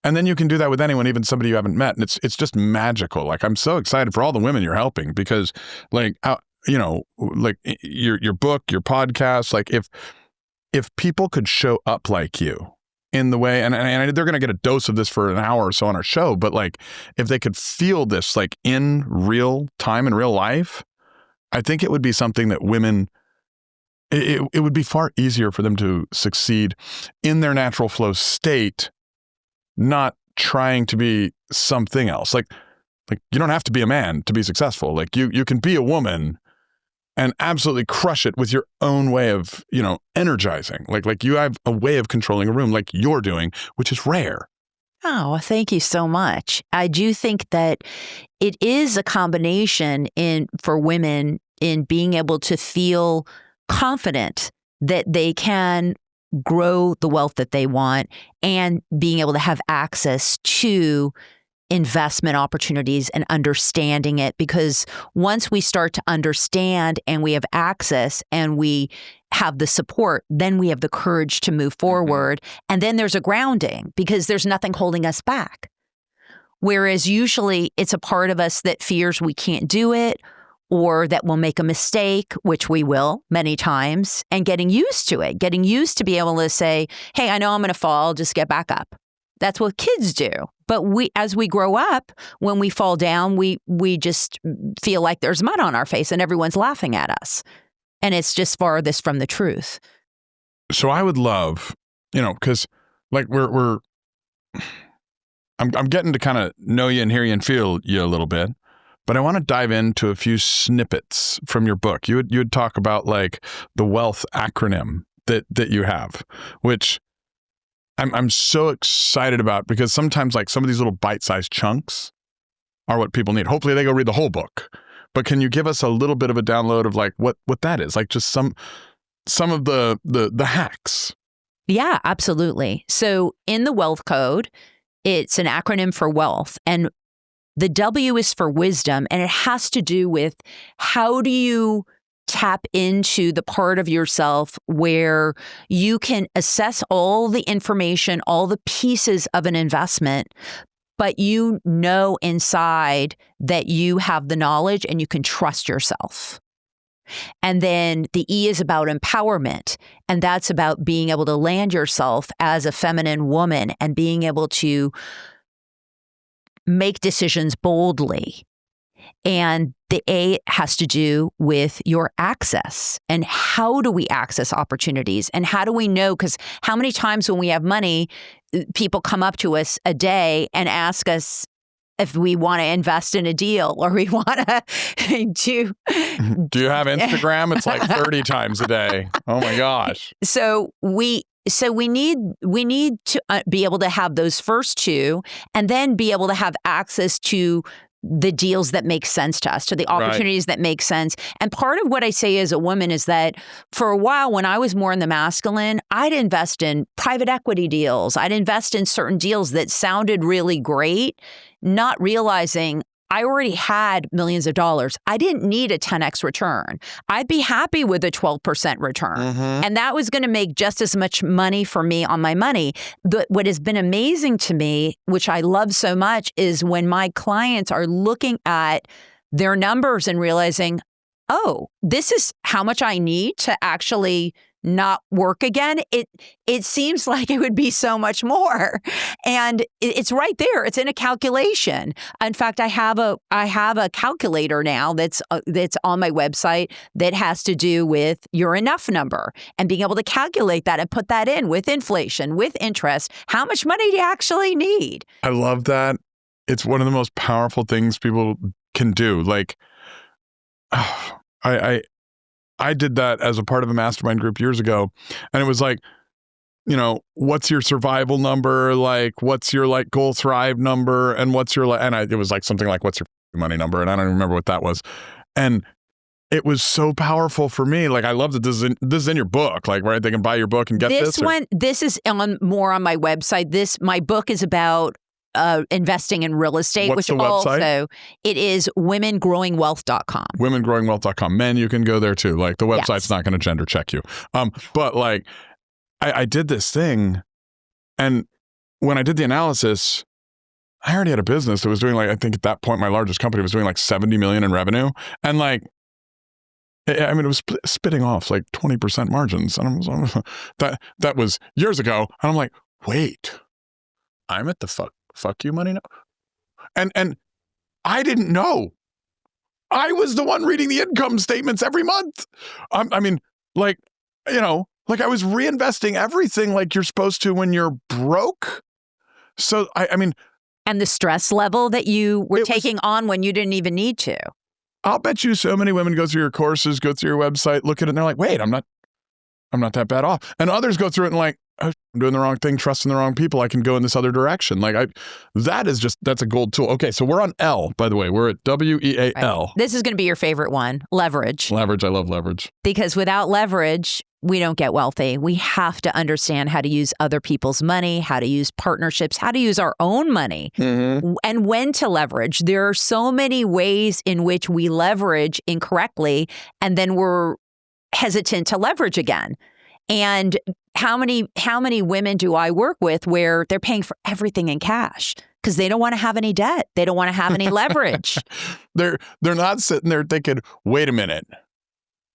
And then you can do that with anyone, even somebody you haven't met. And it's just magical. Like I'm so excited for all the women you're helping because like, you know, like your book, your podcast, like if people could show up like you in the way, and they're going to get a dose of this for an hour or so on our show, but like if they could feel this like in real time, in real life, I think it would be something that women, it would be far easier for them to succeed in their natural flow state, not trying to be something else. Like you don't have to be a man to be successful. Like you can be a woman and absolutely crush it with your own way of, you know, energizing. Like you have a way of controlling a room like you're doing, which is rare. Oh, thank you so much. I do think that it is a combination for women in being able to feel confident that they can grow the wealth that they want and being able to have access to investment opportunities and understanding it. Because once we start to understand and we have access and we have the support, then we have the courage to move forward. And then there's a grounding because there's nothing holding us back. Whereas usually it's a part of us that fears we can't do it or that we'll make a mistake, which we will many times, and getting used to it, getting used to be able to say, hey, I know I'm going to fall, just get back up. That's what kids do. But as we grow up, when we fall down, we just feel like there's mud on our face and everyone's laughing at us. And it's just farthest from the truth. So I would love, you know, because like I'm getting to kind of know you and hear you and feel you a little bit, but I want to dive into a few snippets from your book. You would talk about like the wealth acronym that you have, which I'm so excited about because sometimes like some of these little bite-sized chunks are what people need. Hopefully they go read the whole book. but can you give us a little bit of a download of like what that is? Like just some of the hacks. Yeah, absolutely. So in the wealth code, it's an acronym for wealth, and the W is for wisdom, and it has to do with how do you tap into the part of yourself where you can assess all the information, all the pieces of an investment, but you know inside that you have the knowledge and you can trust yourself. And then the E is about empowerment. And that's about being able to land yourself as a feminine woman and being able to make decisions boldly. And the A has to do with your access and how do we access opportunities and how do we know? Because how many times when we have money, people come up to us a day and ask us if we want to invest in a deal or we want to do. Do you have Instagram? It's like 30 times a day. Oh my gosh. So we need to be able to have those first two and then be able to have access to the deals that make sense to us, to the opportunities that make sense. And part of what I say as a woman is that for a while, when I was more in the masculine, I'd invest in private equity deals. I'd invest in certain deals that sounded really great, not realizing I already had millions of dollars. I didn't need a 10x return. I'd be happy with a 12% return. And that was going to make just as much money for me on my money. But what has been amazing to me, which I love so much, is when my clients are looking at their numbers and realizing, oh, this is how much I need to actually not work again. It seems like it would be so much more. And it's right there. It's in a calculation. In fact, I have a calculator now that's on my website that has to do with your enough number and being able to calculate that and put that in with inflation, with interest. How much money do you actually need? I love that. It's one of the most powerful things people can do. Like, I did that as a part of a mastermind group years ago. And it was like, what's your survival number? Like, what's your like goal thrive number? And what's your, it was like something like, what's your money number? And I don't even remember what that was. And it was so powerful for me. Like, I love that this is in your book, like, right? They can buy your book and get this. This is more on my website. My book is about investing in real estate. What's the website? Also, it is womengrowingwealth.com. Womengrowingwealth.com. Men, you can go there too. Like the website's not going to gender check you. But like I did this thing, and when I did the analysis, I already had a business that was doing like, I think at that point, my largest company was doing like 70 million in revenue. And like, I mean, it was spitting off like 20% margins. And that was years ago. And I'm like, wait, I'm at the fuck you money now. And I didn't know. I was the one reading the income statements every month. I mean, like, like I was reinvesting everything like you're supposed to when you're broke. So I mean. And the stress level that you were taking on when you didn't even need to. I'll bet you so many women go through your courses, go through your website, look at it, and they're like, wait, I'm not that bad off. And others go through it and like, oh, I'm doing the wrong thing, trusting the wrong people. I can go in this other direction. Like that's a gold tool. Okay, so we're on L, by the way. We're at WEAL. Right. This is going to be your favorite one, leverage. Leverage, I love leverage. Because without leverage, we don't get wealthy. We have to understand how to use other people's money, how to use partnerships, how to use our own money, and when to leverage. There are so many ways in which we leverage incorrectly, and then we're hesitant to leverage again. And how many women do I work with where they're paying for everything in cash because they don't want to have any debt. They don't want to have any leverage. They're not sitting there thinking, wait a minute.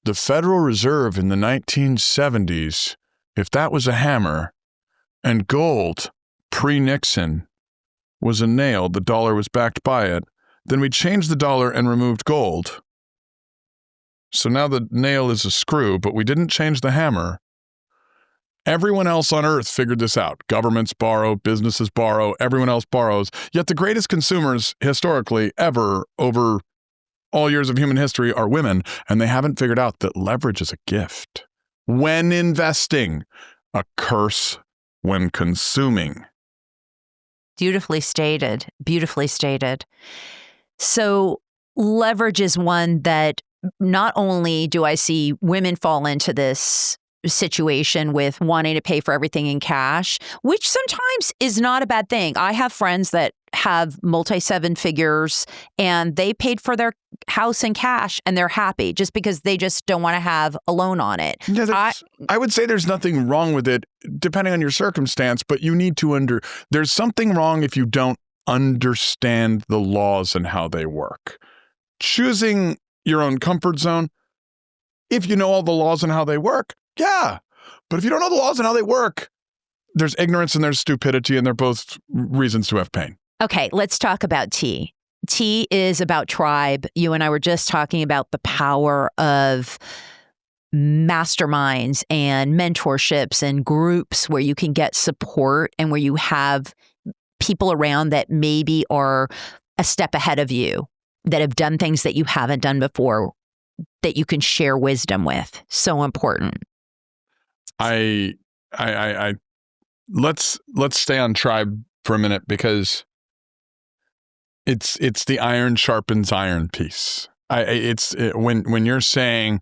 The Federal Reserve in the 1970s, if that was a hammer and gold pre-Nixon was a nail, the dollar was backed by it, then we changed the dollar and removed gold. So now the nail is a screw, but we didn't change the hammer. Everyone else on earth figured this out. Governments borrow, businesses borrow, everyone else borrows. Yet the greatest consumers historically ever over all years of human history are women, and they haven't figured out that leverage is a gift when investing, a curse when consuming. Beautifully stated. Beautifully stated. So Leverage is one that not only do I see women fall into this situation with wanting to pay for everything in cash, which sometimes is not a bad thing. I have friends that have multi-seven figures and they paid for their house in cash and they're happy just because they just don't want to have a loan on it. Yeah, I would say there's nothing wrong with it depending on your circumstance, but you need to there's something wrong if you don't understand the laws and how they work. Choosing your own comfort zone, if you know all the laws and how they work, yeah. But if you don't know the laws and how they work, there's ignorance and there's stupidity, and they're both reasons to have pain. Okay, let's talk about T. T is about tribe. You and I were just talking about the power of masterminds and mentorships and groups where you can get support and where you have people around that maybe are a step ahead of you, that have done things that you haven't done before, that you can share wisdom with. So important. Let's stay on tribe for a minute, because it's the iron sharpens iron piece. When you're saying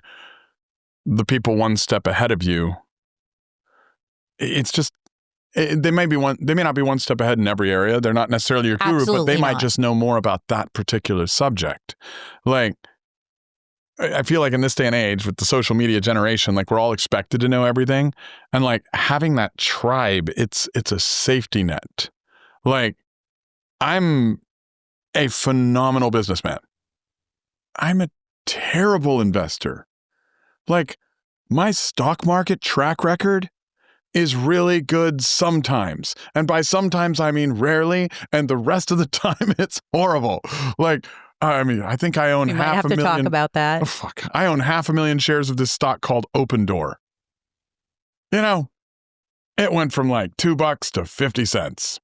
the people one step ahead of you, it's just they may not be one step ahead in every area. They're not necessarily your guru, Absolutely but they might not. just know more about that particular subject. Like, I feel like in this day and age with the social media generation, like, we're all expected to know everything. And like, having that tribe, it's a safety net. Like, I'm a phenomenal businessman. I'm a terrible investor. Like, my stock market track record is really good sometimes. And by sometimes, I mean rarely. And the rest of the time, it's horrible. Like, I mean, I think I own We might have to talk about that. Oh, fuck. I own 500,000 shares of this stock called Open Door. You know, it went from like $2 to 50 cents.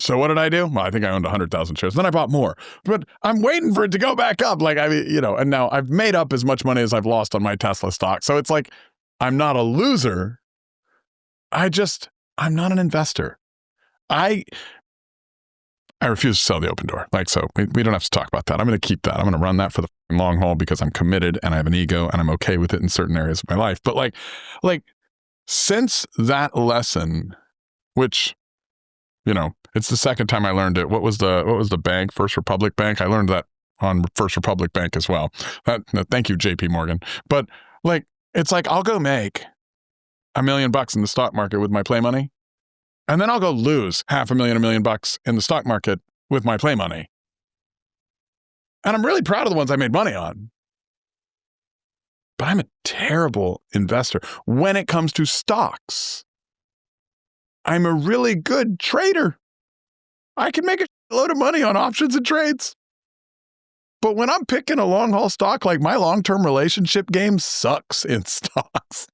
So what did I do? Well, I think I owned 100,000 shares. Then I bought more. But I'm waiting for it to go back up. Like, I mean, you know, and now I've made up as much money as I've lost on my Tesla stock. So it's like, I'm not a loser. I'm not an investor. I refuse to sell the Open Door. Like, so we don't have to talk about that. I'm going to keep that. I'm going to run that for the long haul because I'm committed and I have an ego and I'm okay with it in certain areas of my life. But like since that lesson, which, you know, it's the second time I learned it. What was the bank? First Republic Bank. I learned that on First Republic Bank as well. Thank you, JP Morgan. But like, it's like, I'll go make $1 million in the stock market with my play money. And then I'll go lose $500,000, $1 million in the stock market with my play money. And I'm really proud of the ones I made money on. But I'm a terrible investor when it comes to stocks. I'm a really good trader. I can make a load of money on options and trades. But when I'm picking a long haul stock, like, my long-term relationship game sucks in stocks.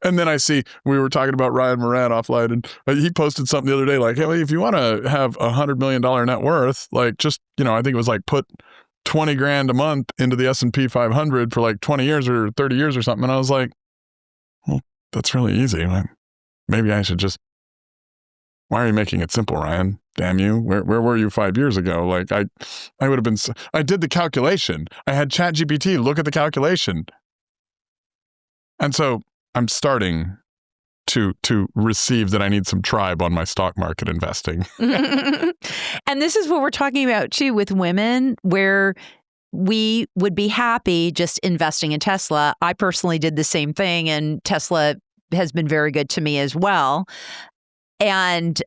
And then I see, we were talking about Ryan Moran offline, and he posted something the other day like, hey, if you want to have $100 million net worth, like, just, you know, I think it was like, put 20 grand a month into the S&P 500 for like 20 years or 30 years or something. And I was like, well, that's really easy. Like, maybe I should just, why are you making it simple, Ryan? Damn you. Where were you 5 years ago? Like, I would have been, I did the calculation. I had ChatGPT look at the calculation. And so I'm starting to receive that I need some tribe on my stock market investing. And this is what we're talking about too with women, where we would be happy just investing in Tesla. I personally did the same thing, and Tesla has been very good to me as well. And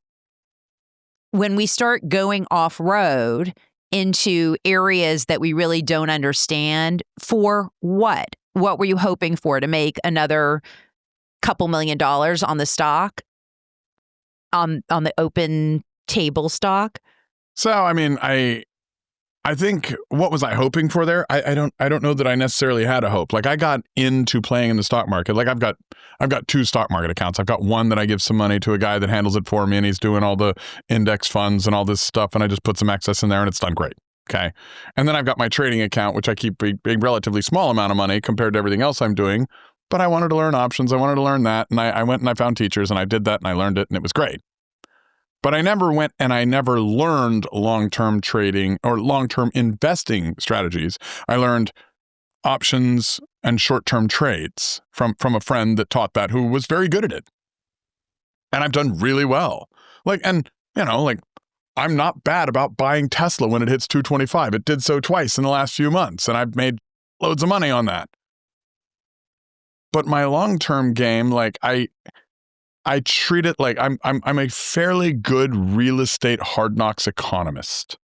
when we start going off-road into areas that we really don't understand, for what? What were you hoping for? To make another couple $1 million on the stock, on the open table stock? So, I mean, I think, what was I hoping for there? I don't know that I necessarily had a hope. Like, I got into playing in the stock market. Like, I've got 2 stock market accounts. I've got one that I give some money to a guy that handles it for me, and he's doing all the index funds and all this stuff, and I just put some excess in there and it's done great. Okay. And then I've got my trading account, which I keep a relatively small amount of money compared to everything else I'm doing. But I wanted to learn options. I wanted to learn that. And I went and I found teachers and I did that and I learned it and it was great. But I never went and I never learned long-term trading or long-term investing strategies. I learned options and short-term trades from a friend that taught that, who was very good at it. And I've done really well. I'm not bad about buying Tesla when it hits 225. It did so twice in the last few months, and I've made loads of money on that. But my long-term game, I treat it like I'm a fairly good real estate hard knocks economist.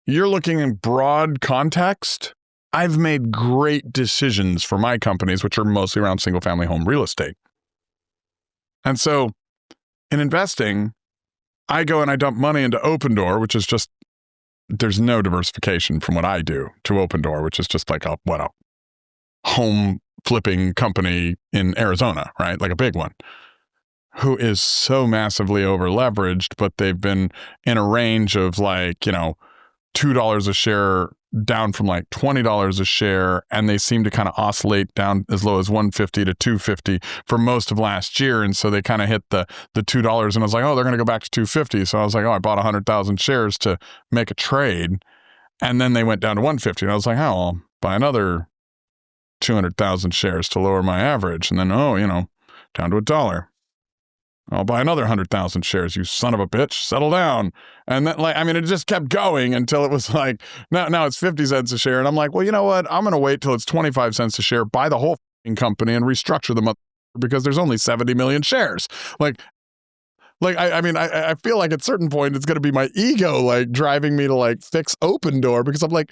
You're looking in broad context. I've made great decisions for my companies, which are mostly around single-family home real estate. And so in investing, I go and I dump money into Opendoor, which is just, there's no diversification from what I do to Opendoor, which is just like a home flipping company in Arizona, right? Like a big one, who is so massively over leveraged, but they've been in a range of $2 a share down from $20 a share. And they seem to kind of oscillate down as low as $150 to $250 for most of last year. And so they kind of hit the $2 and I was like, oh, they're going to go back to $250. So I was like, oh, I bought 100,000 shares to make a trade. And then they went down to $150. And I was like, oh, I'll buy another 200,000 shares to lower my average. And then, down to $1. I'll buy another 100,000 shares, you son of a bitch, settle down. And then it just kept going until it was now it's 50 cents a share. And I'm like, well, you know what? I'm going to wait till it's 25 cents a share, buy the whole company and restructure them up because there's only 70 million shares. I feel like at a certain point, it's going to be my ego, driving me to fix Opendoor because I'm like,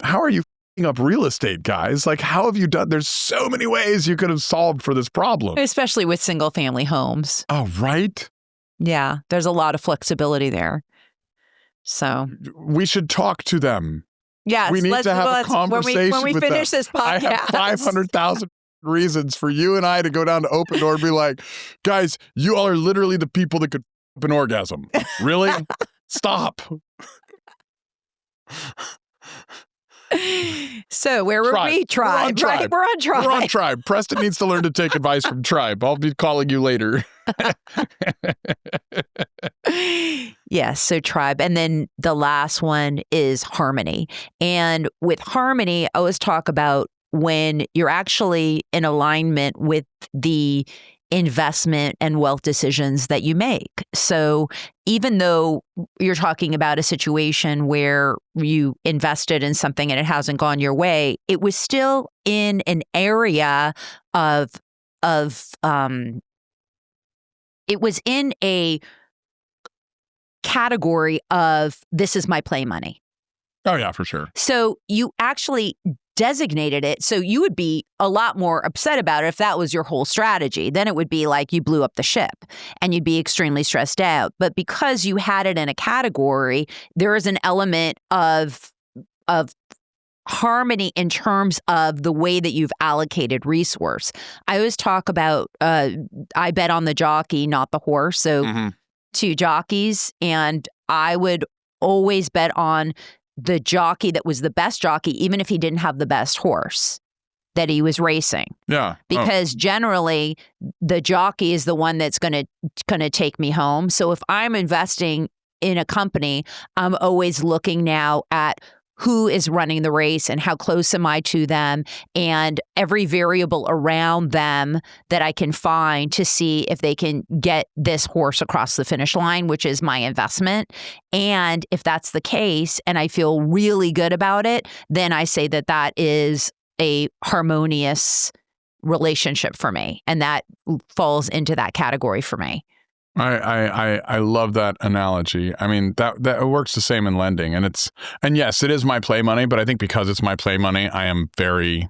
how are you up real estate, guys? How have you done? There's so many ways you could have solved for this problem. Especially with single family homes. Oh, right? Yeah, there's a lot of flexibility there. So we should talk to them. Yes, we need to have a conversation when we with finish them. this podcast. I have 500,000 reasons for you and I to go down to Opendoor and be like, guys, you all are literally the people that could f*** an orgasm. Really? Stop. So where were we? Tribe, right? We're on Tribe. We're on Tribe. Preston needs to learn to take advice from Tribe. I'll be calling you later. Yes, so Tribe. And then the last one is Harmony. And with Harmony, I always talk about when you're actually in alignment with the investment and wealth decisions that you make. So even though you're talking about a situation where you invested in something and it hasn't gone your way, it was still in an area of it was in a category of this is my play money. Oh, yeah, for sure. So you actually designated it. So you would be a lot more upset about it if that was your whole strategy. Then it would be like you blew up the ship and you'd be extremely stressed out. But because you had it in a category, there is an element of harmony in terms of the way that you've allocated resource. I always talk about, I bet on the jockey, not the horse. So two jockeys, and I would always bet on the jockey that was the best jockey, even if he didn't have the best horse that he was racing. Yeah. Because generally the jockey is the one that's going to take me home. So if I'm investing in a company, I'm always looking now at who is running the race and how close am I to them and every variable around them that I can find to see if they can get this horse across the finish line, which is my investment. And if that's the case and I feel really good about it, then I say that that is a harmonious relationship for me. And that falls into that category for me. I love that analogy. I mean, that works the same in lending. And yes, it is my play money, but I think because it's my play money, I am very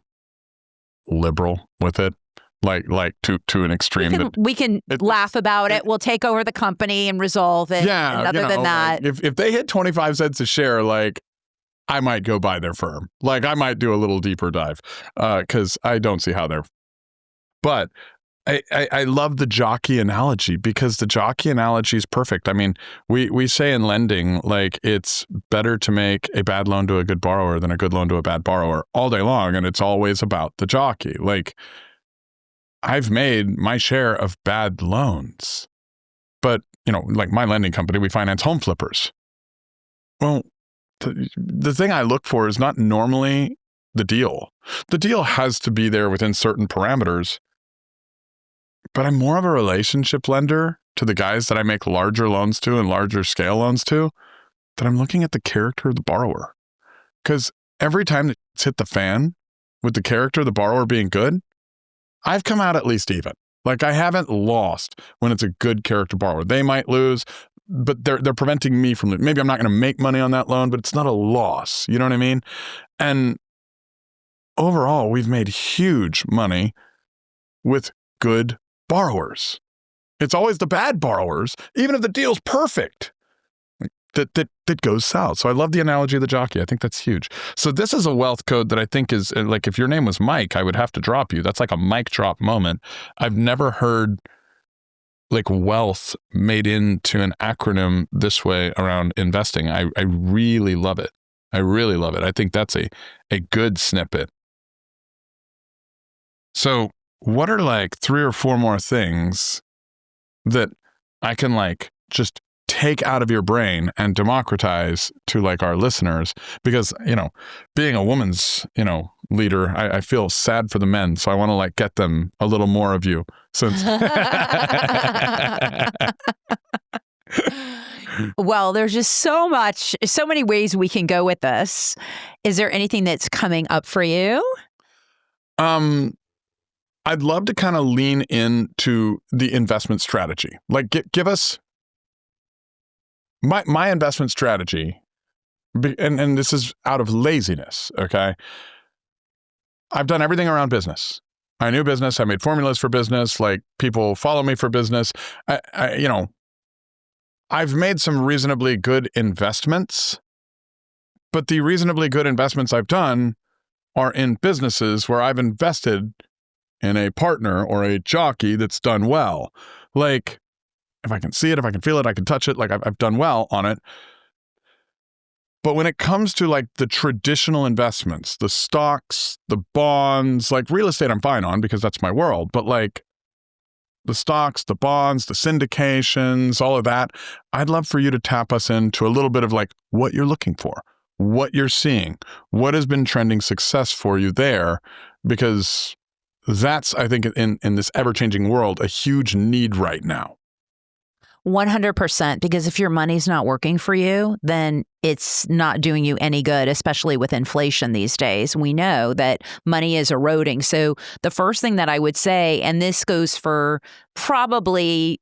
liberal with it. Like to an extreme. We can laugh about it. We'll take over the company and resolve it. Yeah. And other than that. If they hit 25 cents a share, I might go buy their firm. I might do a little deeper dive because I don't see how they're. But I love the jockey analogy because the jockey analogy is perfect. I mean, we say in lending, it's better to make a bad loan to a good borrower than a good loan to a bad borrower all day long. And it's always about the jockey. I've made my share of bad loans. But, like my lending company, we finance home flippers. Well, the thing I look for is not normally the deal. The deal has to be there within certain parameters, but I'm more of a relationship lender to the guys that I make larger loans to and larger scale loans to, that I'm looking at the character of the borrower. Because every time it's hit the fan with the character of the borrower being good, I've come out at least even. Like I haven't lost when it's a good character borrower. They might lose, but they're preventing me from, maybe I'm not going to make money on that loan, but it's not a loss. You know what I mean? And overall, we've made huge money with good borrowers. It's always the bad borrowers, even if the deal's perfect, that goes south. So I love the analogy of the jockey. I think that's huge. So this is a wealth code that I think is like, if your name was Mike, I would have to drop you. That's like a mic drop moment. I've never heard like wealth made into an acronym this way around investing. I really love it. I really love it. I think that's a good snippet. So what are like 3 or 4 more things that I can like just take out of your brain and democratize to like our listeners? Because, being a woman's, leader, I feel sad for the men. So I want to like get them a little more of you since. Well, there's just so many ways we can go with this. Is there anything that's coming up for you? I'd love to kind of lean into the investment strategy. Like give us my investment strategy, and this is out of laziness, okay? I've done everything around business. I knew business. I made formulas for business. Like people follow me for business. I've made some reasonably good investments, but the reasonably good investments I've done are in businesses where I've invested in a partner or a jockey that's done well. Like if I can see it, if I can feel it, I can touch it, like I've done well on it. But when it comes to like the traditional investments, the stocks, the bonds, like real estate, I'm fine on because that's my world. But like the stocks, the bonds, the syndications, all of that, I'd love for you to tap us into a little bit of like what you're looking for, what you're seeing, what has been trending success for you there, because that's, I think, in this ever-changing world, a huge need right now. 100%, because if your money's not working for you, then it's not doing you any good, especially with inflation these days. We know that money is eroding. So the first thing that I would say, and this goes for probably,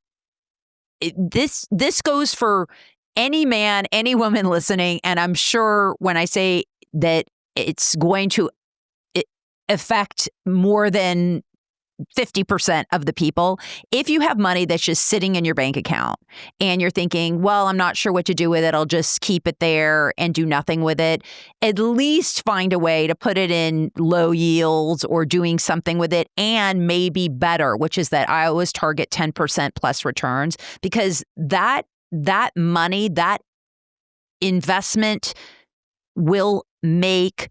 this goes for any man, any woman listening, and I'm sure when I say that it's going to affect more than 50% of the people. If you have money that's just sitting in your bank account and you're thinking, well, I'm not sure what to do with it, I'll just keep it there and do nothing with it, at least find a way to put it in low yields or doing something with it, and maybe better, which is that I always target 10% plus returns, because that money, that investment will make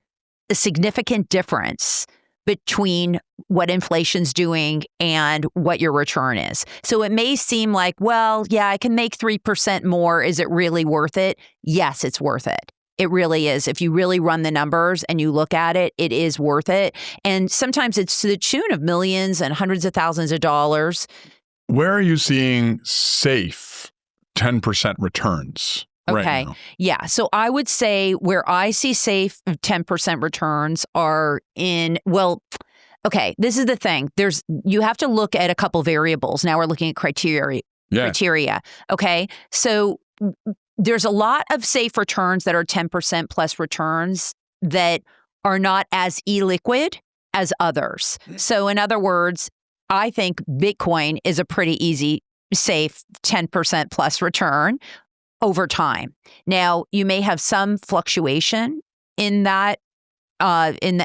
a significant difference between what inflation's doing and what your return is. So it may seem like, well, yeah, I can make 3% more. Is it really worth it? Yes, it's worth it. It really is. If you really run the numbers and you look at it, it is worth it. And sometimes it's to the tune of millions and hundreds of thousands of dollars. Where are you seeing safe 10% returns? Okay. Right now? Yeah. So I would say where I see safe 10% returns are in, well, okay, this is the thing. You have to look at a couple variables. Now we're looking at criteria. Okay. So there's a lot of safe returns that are 10% plus returns that are not as illiquid as others. So in other words, I think Bitcoin is a pretty easy, safe 10% plus return over time. Now, you may have some fluctuation in that, in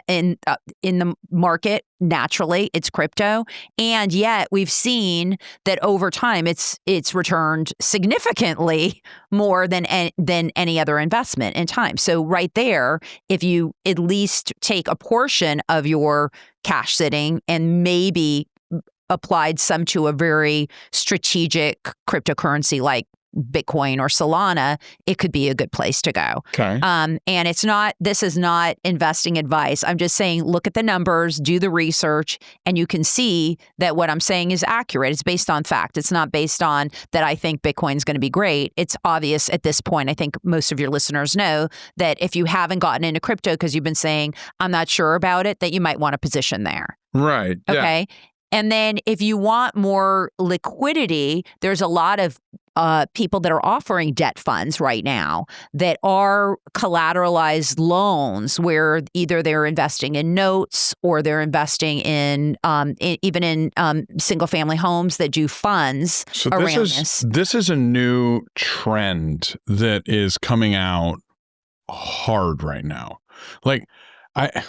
the market. Naturally, it's crypto, and yet we've seen that over time, it's returned significantly more than any other investment in time. So, right there, if you at least take a portion of your cash sitting and maybe applied some to a very strategic cryptocurrency like Bitcoin or Solana, it could be a good place to go. Okay. And this is not investing advice. I'm just saying, look at the numbers, do the research, and you can see that what I'm saying is accurate. It's based on fact. It's not based on that I think Bitcoin's going to be great. It's obvious at this point. I think most of your listeners know that if you haven't gotten into crypto because you've been saying, I'm not sure about it, that you might want to position there. Right. Okay. Yeah. And then if you want more liquidity, there's a lot of people that are offering debt funds right now that are collateralized loans where either they're investing in notes or they're investing in even in single family homes that do funds around this. This is a new trend that is coming out hard right now. Like I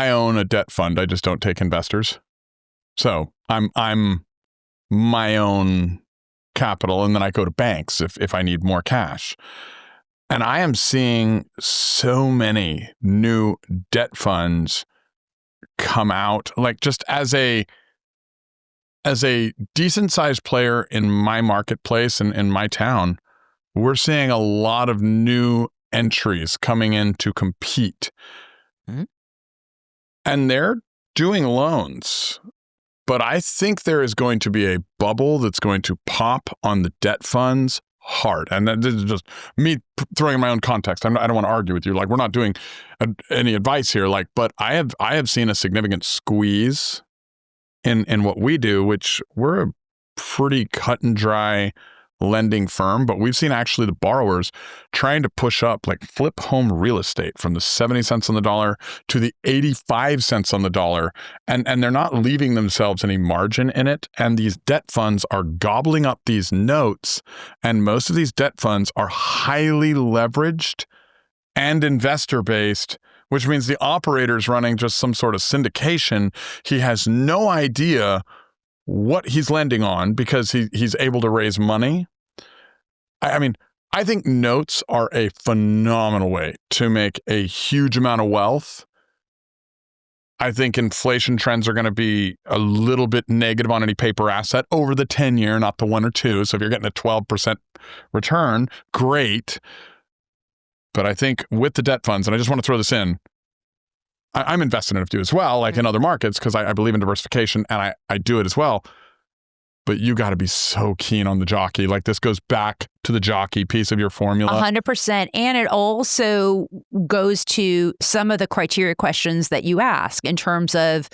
own a debt fund. I just don't take investors. So I'm my own capital, and then I go to banks if I need more cash. And I am seeing so many new debt funds come out, like just as a decent sized player in my marketplace and in my town, we're seeing a lot of new entries coming in to compete. Mm-hmm. And they're doing loans. But I think there is going to be a bubble that's going to pop on the debt funds hard. And this is just me throwing in my own context. I don't want to argue with you. Like, we're not doing any advice here. Like, but I have seen a significant squeeze in what we do, which we're a pretty cut and dry lending firm, but we've seen actually the borrowers trying to push up, like flip home real estate from the 70 cents on the dollar to the 85 cents on the dollar. And they're not leaving themselves any margin in it. And these debt funds are gobbling up these notes. And most of these debt funds are highly leveraged and investor-based, which means the operator's running just some sort of syndication. He has no idea what he's lending on because he's able to raise money. I mean, I think notes are a phenomenal way to make a huge amount of wealth. I think inflation trends are going to be a little bit negative on any paper asset over the 10-year, not the 1 or 2. So if you're getting a 12% return, great. But I think with the debt funds, and I just want to throw this in, I'm invested in a few as well, like in other markets, because I believe in diversification and I do it as well. But you got to be so keen on the jockey. Like, this goes back to the jockey piece of your formula. 100%. And it also goes to some of the criteria questions that you ask in terms of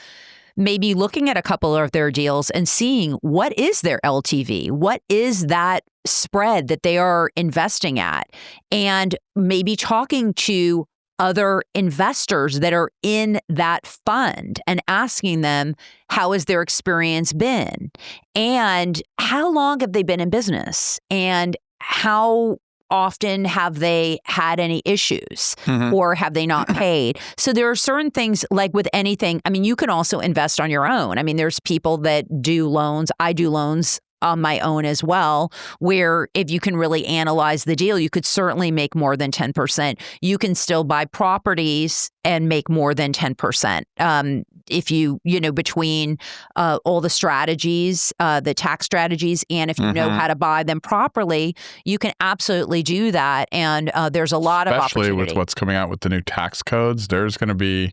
maybe looking at a couple of their deals and seeing what is their LTV? What is that spread that they are investing at? And maybe talking to other investors that are in that fund and asking them, how has their experience been? And how long have they been in business? And how often have they had any issues or have they not paid? So there are certain things, like with anything, I mean, you can also invest on your own. I mean, there's people that do loans. I do loans on my own as well, where if you can really analyze the deal, you could certainly make more than 10%. You can still buy properties and make more than 10%. If you between all the strategies, the tax strategies, and if you know how to buy them properly, you can absolutely do that. And there's a lot of opportunity. Especially with what's coming out with the new tax codes, there's going to be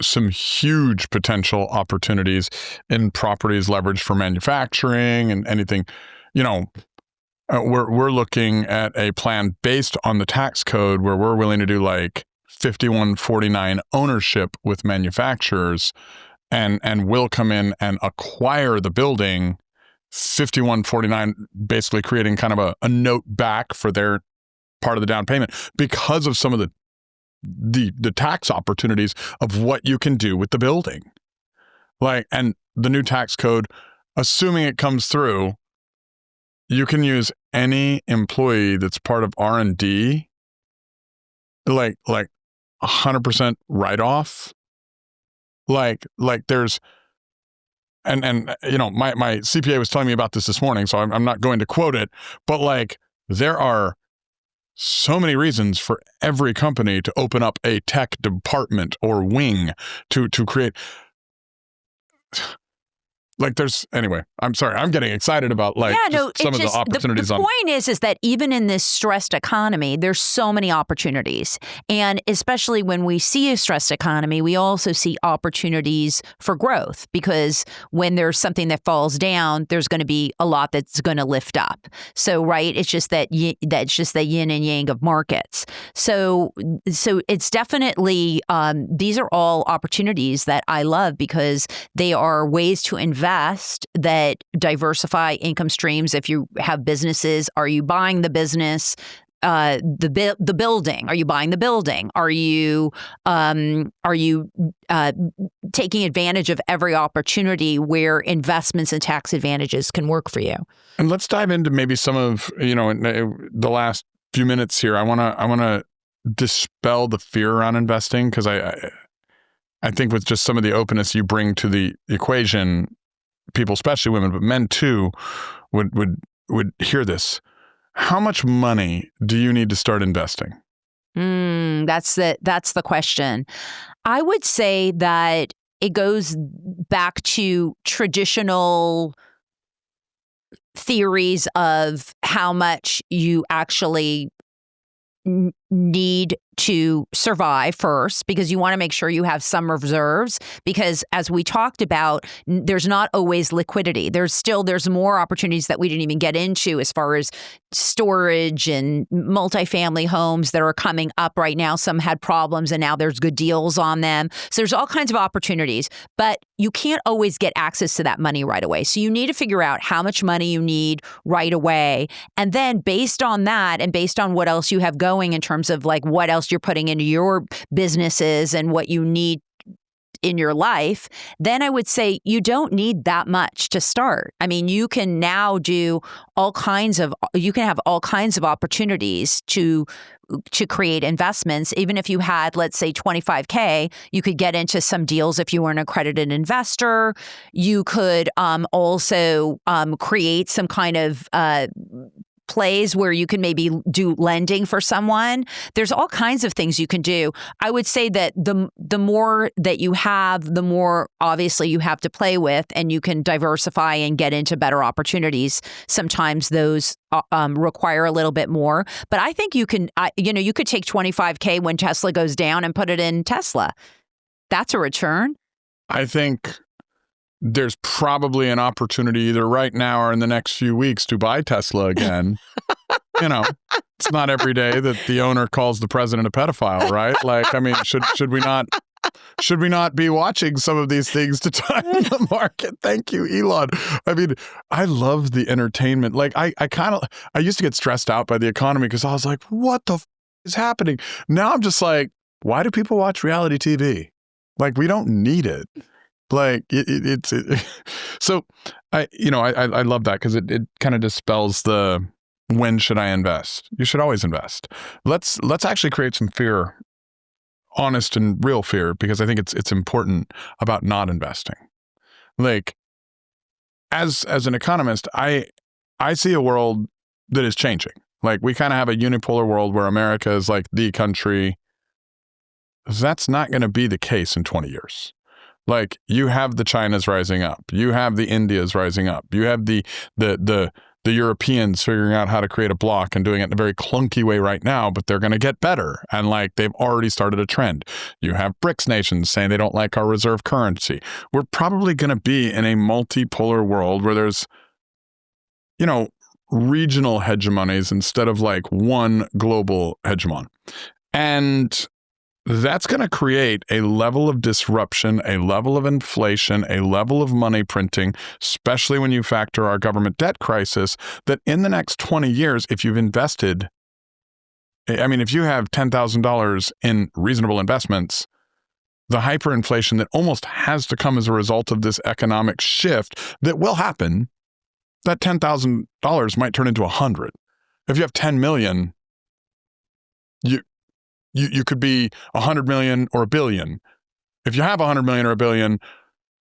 some huge potential opportunities in properties leveraged for manufacturing and anything. We're looking at a plan based on the tax code where we're willing to do like 5149 ownership with manufacturers and will come in and acquire the building, 5149 basically creating kind of a note back for their part of the down payment because of some of the tax opportunities of what you can do with the building. Like, and the new tax code, assuming it comes through, you can use any employee that's part of R&D, like 100% write-off. Like there's, and my CPA was telling me about this morning, so I'm not going to quote it, but like there are so many reasons for every company to open up a tech department or wing to create. anyway, I'm sorry. I'm getting excited about some of the opportunities. The point is that even in this stressed economy, there's so many opportunities. And especially when we see a stressed economy, we also see opportunities for growth, because when there's something that falls down, there's going to be a lot that's going to lift up. So, right, it's just that the yin and yang of markets. So it's definitely, these are all opportunities that I love, because they are ways to invest that diversify income streams. If you have businesses, are you buying the business? The building? Are you buying the building? Are you taking advantage of every opportunity where investments and tax advantages can work for you? And let's dive into maybe some of in the last few minutes here. I want to dispel the fear around investing, because I think with just some of the openness you bring to the equation, people, especially women, but men too, would hear this. How much money do you need to start investing? That's the question. I would say that it goes back to traditional theories of how much you actually need to survive first, because you want to make sure you have some reserves, because as we talked about, there's not always liquidity. There's more opportunities that we didn't even get into as far as storage and multifamily homes that are coming up right now. Some had problems and now there's good deals on them. So there's all kinds of opportunities, but you can't always get access to that money right away. So you need to figure out how much money you need right away. And then based on that, and based on what else you have going in terms of like what else you're putting into your businesses and what you need in your life, then I would say you don't need that much to start. I mean, you can now have all kinds of opportunities to create investments. Even if you had, let's say, $25K, you could get into some deals if you were an accredited investor. You could also create some kind of plays where you can maybe do lending for someone. There's all kinds of things you can do. I would say that the more that you have, the more obviously you have to play with, and you can diversify and get into better opportunities. Sometimes those require a little bit more, but I think you can, you could take $25K when Tesla goes down and put it in Tesla. That's a return. I think there's probably an opportunity either right now or in the next few weeks to buy Tesla again. It's not every day that the owner calls the president a pedophile, right? Like, I mean, should we not be watching some of these things to time the market? Thank you, Elon. I mean, I love the entertainment. Like, I used to get stressed out by the economy because I was like, what the is happening? Now I'm just like, why do people watch reality TV? Like, we don't need it. Like so I love that, because it kind of dispels the when should I invest? You should always invest. Let's actually create some fear, honest and real fear, because I think it's important about not investing. Like, as an economist, I see a world that is changing. Like, we kind of have a unipolar world where America is like the country. That's not going to be the case in 20 years. Like, you have the Chinas rising up, you have the Indias rising up, you have the Europeans figuring out how to create a block and doing it in a very clunky way right now, but they're going to get better. And like, they've already started a trend. You have BRICS nations saying they don't like our reserve currency. We're probably going to be in a multipolar world where there's, regional hegemonies instead of like one global hegemon. And that's going to create a level of disruption, a level of inflation, a level of money printing, especially when you factor our government debt crisis, that in the next 20 years, if you've invested, if you have $10,000 in reasonable investments, the hyperinflation that almost has to come as a result of this economic shift that will happen, that $10,000 might turn into 100. If you have 10 million, you could be 100 million or a billion. If you have 100 million or a billion,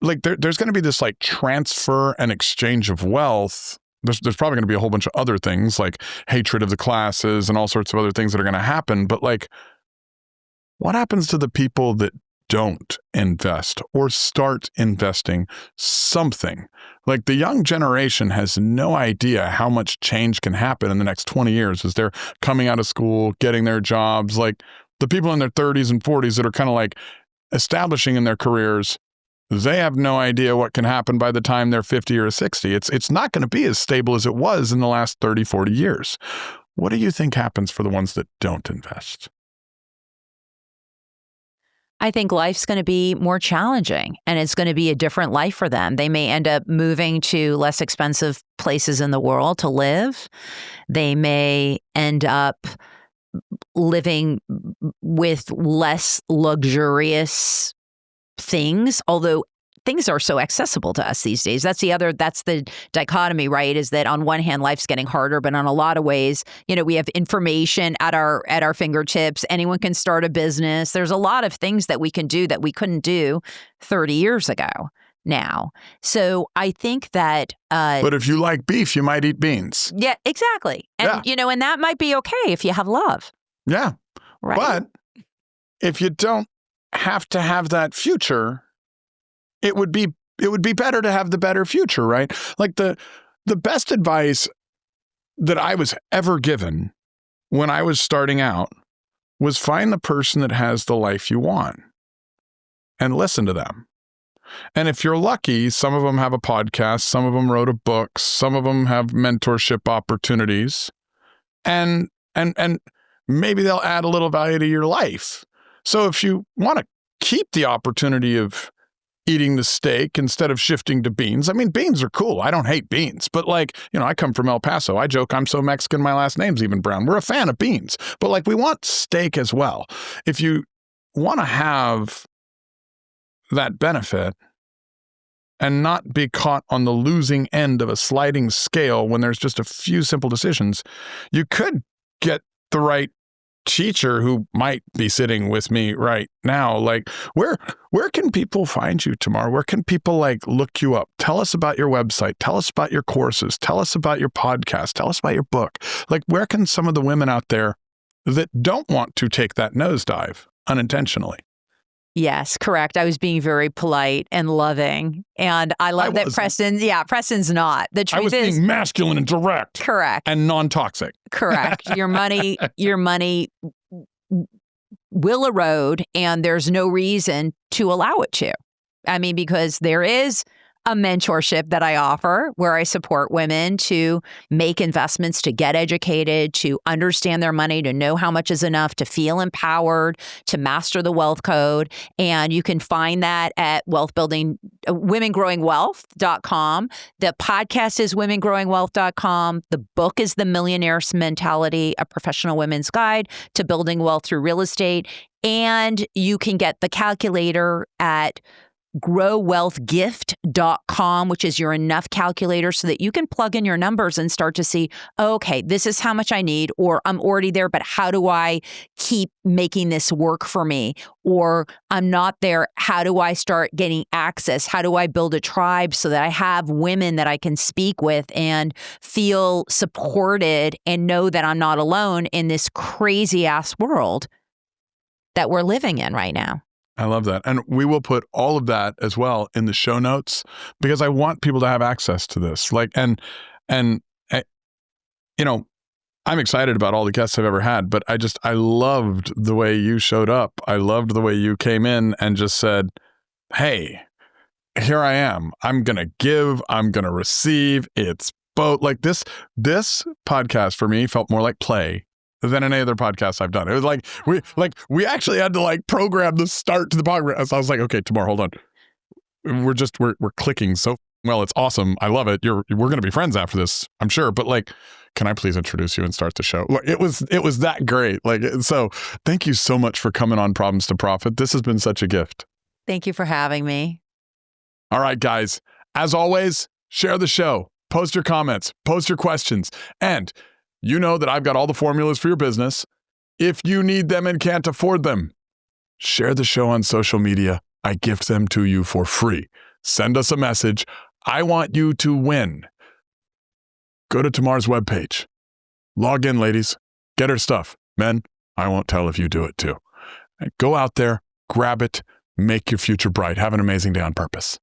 like there's going to be this like transfer and exchange of wealth. There's probably going to be a whole bunch of other things like hatred of the classes and all sorts of other things that are going to happen. But like, what happens to the people that don't invest or start investing something. Like the young generation has no idea how much change can happen in the next 20 years as they're coming out of school, getting their jobs. Like the people in their 30s and 40s that are kind of like establishing in their careers, they have no idea what can happen by the time they're 50 or 60. It's not going to be as stable as it was in the last 30, 40 years. What do you think happens for the ones that don't invest? I think life's going to be more challenging and it's going to be a different life for them. They may end up moving to less expensive places in the world to live. They may end up living with less luxurious things, although things are so accessible to us these days. That's the dichotomy, right? Is that on one hand, life's getting harder, but on a lot of ways, we have information at our fingertips. Anyone can start a business. There's a lot of things that we can do that we couldn't do 30 years ago now. So I think that... but if you like beef, you might eat beans. Yeah, exactly. And, and that might be okay if you have love. Yeah. Right. But if you don't have to have that future, it would be better to have the better future, right? Like the best advice that I was ever given when I was starting out was find the person that has the life you want and listen to them. And if you're lucky, some of them have a podcast, some of them wrote a book, some of them have mentorship opportunities, and maybe they'll add a little value to your life. So if you want to keep the opportunity of eating the steak instead of shifting to beans. I mean, beans are cool. I don't hate beans, but I come from El Paso. I joke I'm so Mexican, my last name's even brown. We're a fan of beans, but we want steak as well. If you want to have that benefit and not be caught on the losing end of a sliding scale when there's just a few simple decisions, you could get the right teacher who might be sitting with me right now. Where can people find you, Tamar? Where can people look you up? Tell us about your website. Tell us about your courses. Tell us about your podcast. Tell us about your book. Where can some of the women out there that don't want to take that nosedive unintentionally? Yes, correct. I was being very polite and loving. And I love that Preston's not. The truth is, I was being masculine and direct. Correct. And non-toxic. Correct. Your money will erode, and there's no reason to allow it to. I mean, because there is a mentorship that I offer where I support women to make investments, to get educated, to understand their money, to know how much is enough, to feel empowered, to master the wealth code. And you can find that at womengrowingwealth.com. The podcast is womengrowingwealth.com. The book is The Millionaire's Mentality, a professional women's guide to building wealth through real estate. And you can get the calculator at growwealthgift.com, which is your enough calculator so that you can plug in your numbers and start to see, okay, this is how much I need, or I'm already there, but how do I keep making this work for me? Or I'm not there. How do I start getting access? How do I build a tribe so that I have women that I can speak with and feel supported and know that I'm not alone in this crazy ass world that we're living in right now? I love that. And we will put all of that as well in the show notes because I want people to have access to this. I'm excited about all the guests I've ever had, but I loved the way you showed up. I loved the way you came in and just said, hey, here I am. I'm going to give, I'm going to receive. It's both. This podcast for me felt more like play than any other podcast I've done. It was we actually had to program the start to the podcast. So I was like, okay, Tamar, hold on. We're clicking so well. It's awesome. I love it. We're going to be friends after this, I'm sure. But can I please introduce you and start the show? It was that great. So thank you so much for coming on Problems to Profit. This has been such a gift. Thank you for having me. All right, guys. As always, share the show, post your comments, post your questions, and you know that I've got all the formulas for your business. If you need them and can't afford them, share the show on social media. I gift them to you for free. Send us a message. I want you to win. Go to Tamar's webpage. Log in, ladies. Get her stuff. Men, I won't tell if you do it too. Go out there, grab it, Make your future bright. Have an amazing day on purpose.